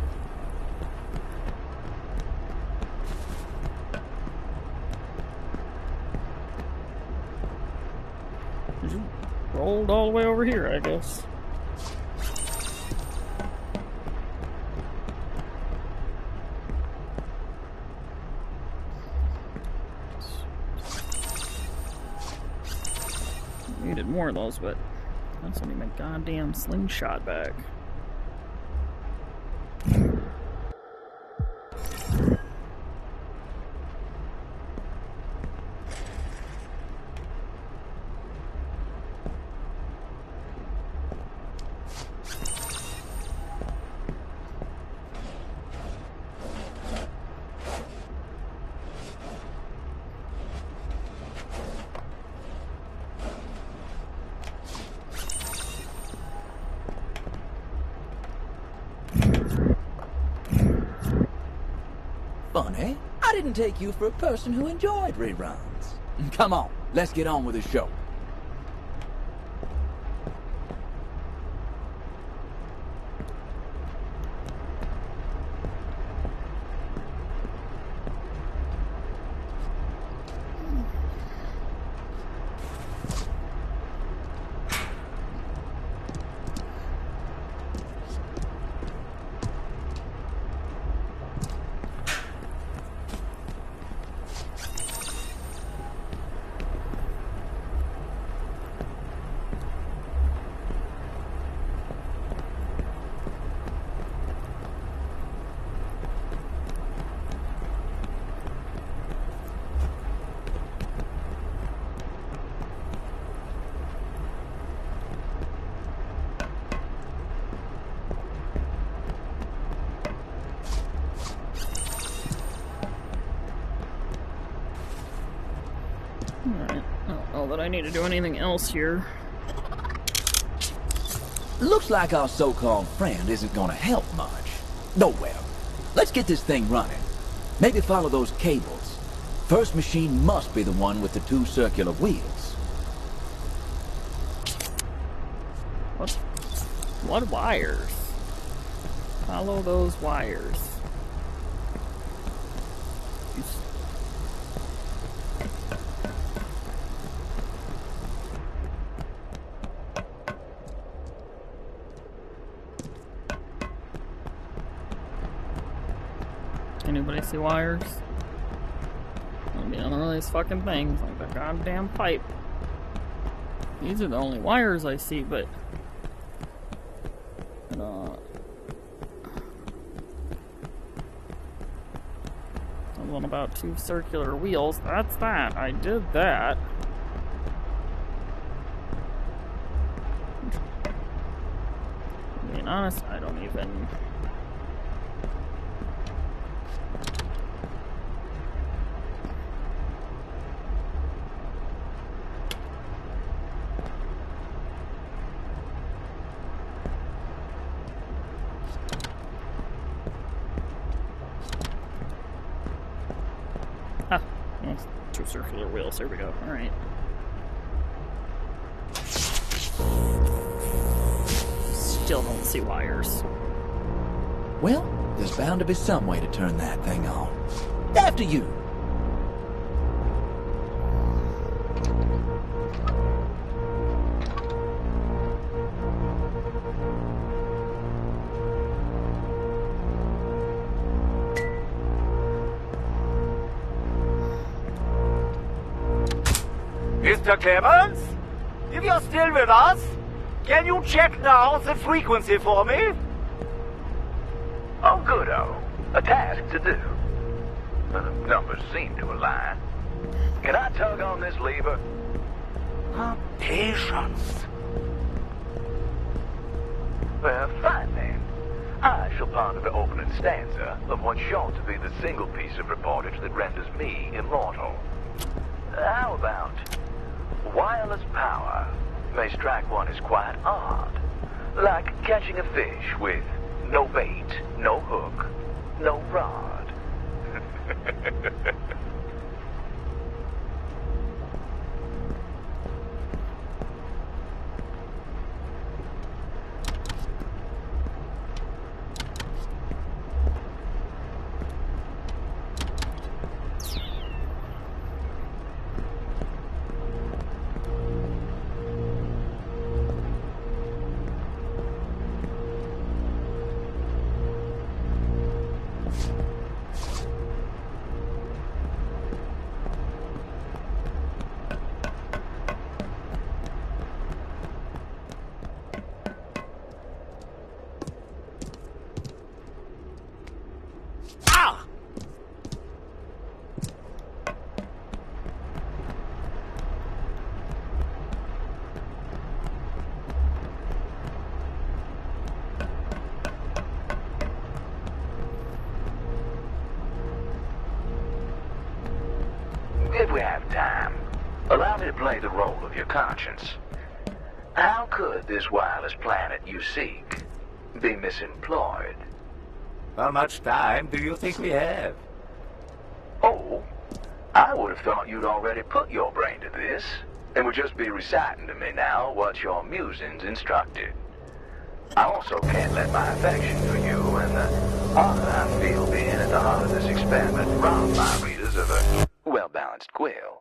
You rolled all the way over here, I guess. Needed more of those, but I also need my goddamn slingshot back. Funny, I didn't take you for a person who enjoyed reruns. Come on, let's get on with the show. Alright, I don't know that I need to do anything else here. Looks like our so-called friend isn't gonna help much. No, well, let's get this thing running. Maybe follow those cables. First machine must be the one with the 2 circular wheels. What wires? Follow those wires. Anybody see wires? I'll be on all these fucking things, like the goddamn pipe. These are the only wires I see, but something about 2 circular wheels. That's that. I did that. Being honest, I don't even. That's 2 circular wheels. There we go. All right. Still don't see wires. Well, there's bound to be some way to turn that thing on. After you. Mr. Clemens? If you're still with us, can you check now the frequency for me? Oh, good-o. A task to do. The numbers seem to align. Can I tug on this lever? Patience. Well, fine then. I shall ponder the opening stanza of what's sure to be the single piece of reportage that renders me immortal. How about wireless power may strike one as quite odd, like catching a fish with no bait, no hook, no rod. Allow me to play the role of your conscience. How could this wireless planet you seek be misemployed? How much time do you think we have? Oh, I would have thought you'd already put your brain to this, and would just be reciting to me now what your musings instructed. I also can't let my affection for you and the honor I feel being at the heart of this experiment rob my readers of a well-balanced quill.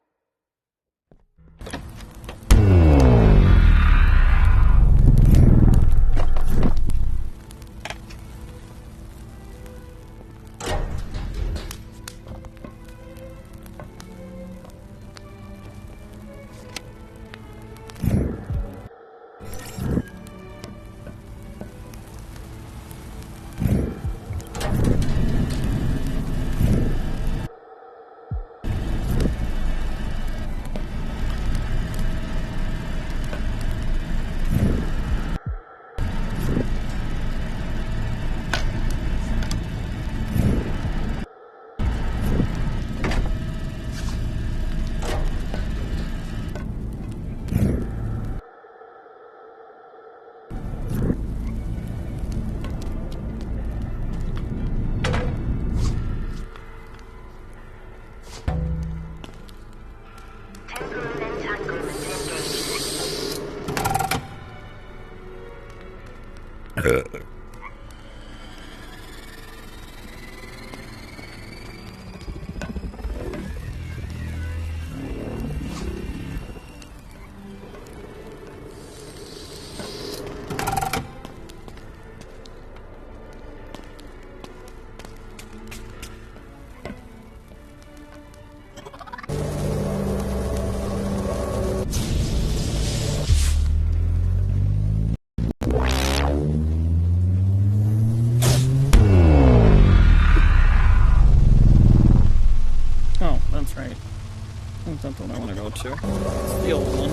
That's not the one I want to go to. It's the old one.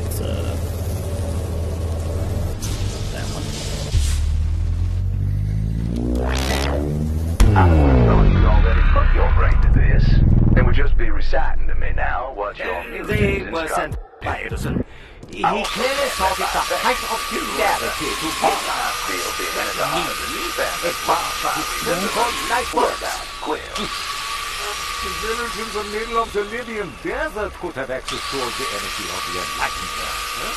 It's, that one. I would have thought you'd already put your brain to this, and would just be reciting to me now what your They were sent by Edison. He clearly thought it the height of humanity to give us a bunch of his so-called light works. The village in the middle of the Libyan desert could have access to all the energy of the Enlightenment. Huh?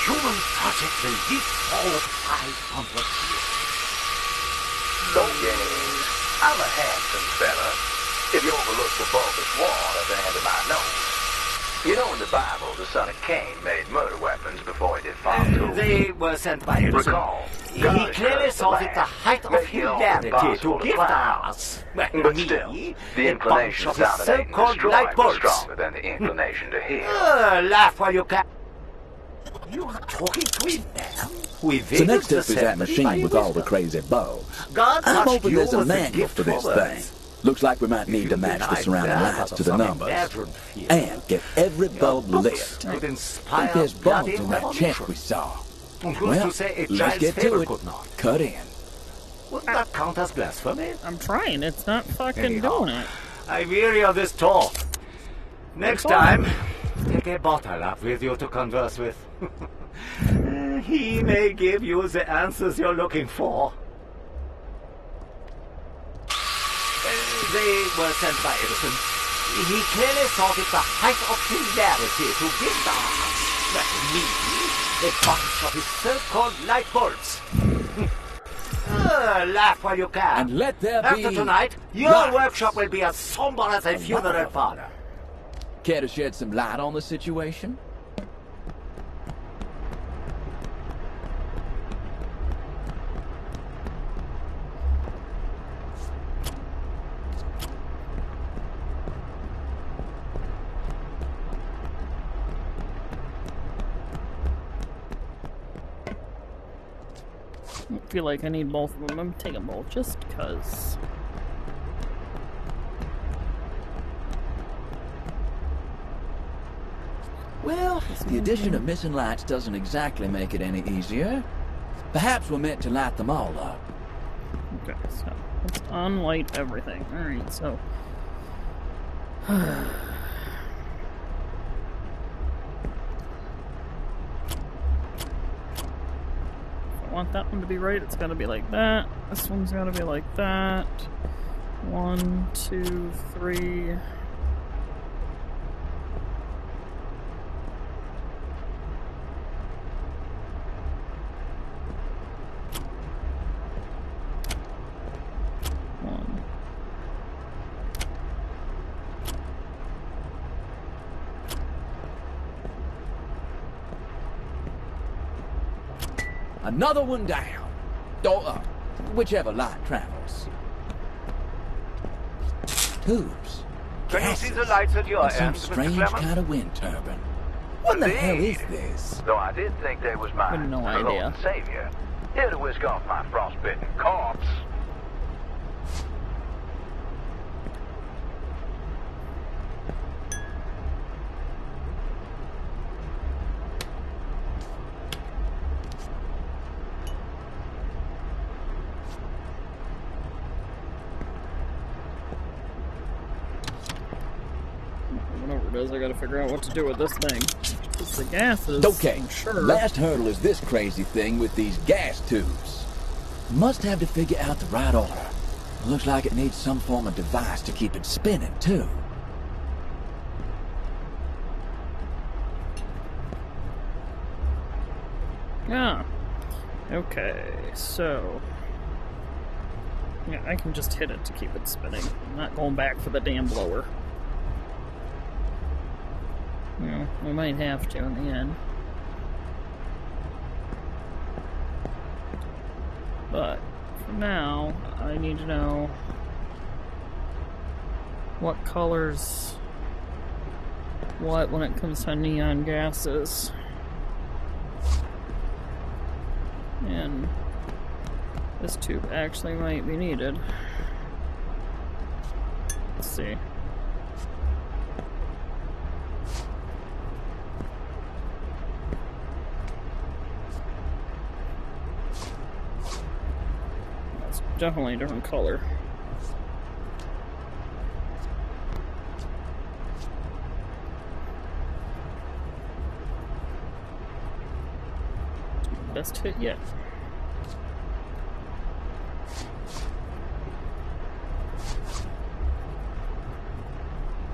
Human project will live forward 500 years. Don't gaze. I'm a handsome fella. If you overlook the bulbous wall at the end of my nose. You know in the Bible, the son of Cain made murder weapons before he did farm tools. They were sent by Edison. Recall, He clearly thought it the height of humanity to give us. But still, the inclination to dominate and destroy was stronger than the inclination to heal. Laugh while you can. You are talking to him now? So next up is that machine with all the crazy bow. I'm hoping there's a manual for this thing. Looks like we might need to match the surrounding lights to the numbers. And get every bulb lit. I think there's bulbs in that chest we saw. Well, let's get to it. Cut in. Wouldn't that count as blasphemy? I'm trying. It's not fucking doing it. I'm weary of this talk. Next time, take a bottle up with you to converse with. He may give you the answers you're looking for. They were sent by Edison. He clearly thought it the height of hilarity to give me a bunch of his so-called light bulbs. Laugh while you can. And let there be... After tonight, your workshop will be as somber as a funeral parlor. Care to shed some light on the situation? I feel like I need both of them. I'm taking them both just because. Well, the addition of missing lights doesn't exactly make it any easier. Perhaps we're meant to light them all up. Okay, so let's unlight everything. Alright, so I want that one to be right, it's gotta be like that. This one's gotta be like that. 1, 2, 3. One. Another one down. Or up, whichever light travels. Tubes. Can you see the lights at your And some end, Mr. strange Clement? kind of wind turbine. What the hell is Indeed. this? Though I did think they was my Had no Lord idea. and Savior. Here to whisk off my frostbitten corpse. Whatever it is, I gotta figure out what to do with this thing. It's the gases. Okay, I'm sure. last hurdle is this crazy thing with these gas tubes. Must have to figure out the right order. Looks like it needs some form of device to keep it spinning, too. Yeah. Okay, so... yeah, I can just hit it to keep it spinning. I'm not going back for the damn blower. You know, we might have to in the end. But, for now, I need to know what colors what when it comes to neon gases. And this tube actually might be needed. Let's see. That's definitely a different color. Best hit yet.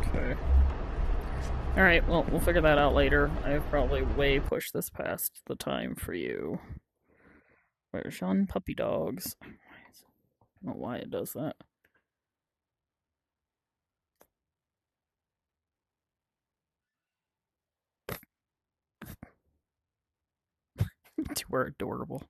Okay. Alright, well, we'll figure that out later. I've probably way pushed this past the time for you. Where's Sean Puppy Dogs? I don't know why it does that. You are adorable.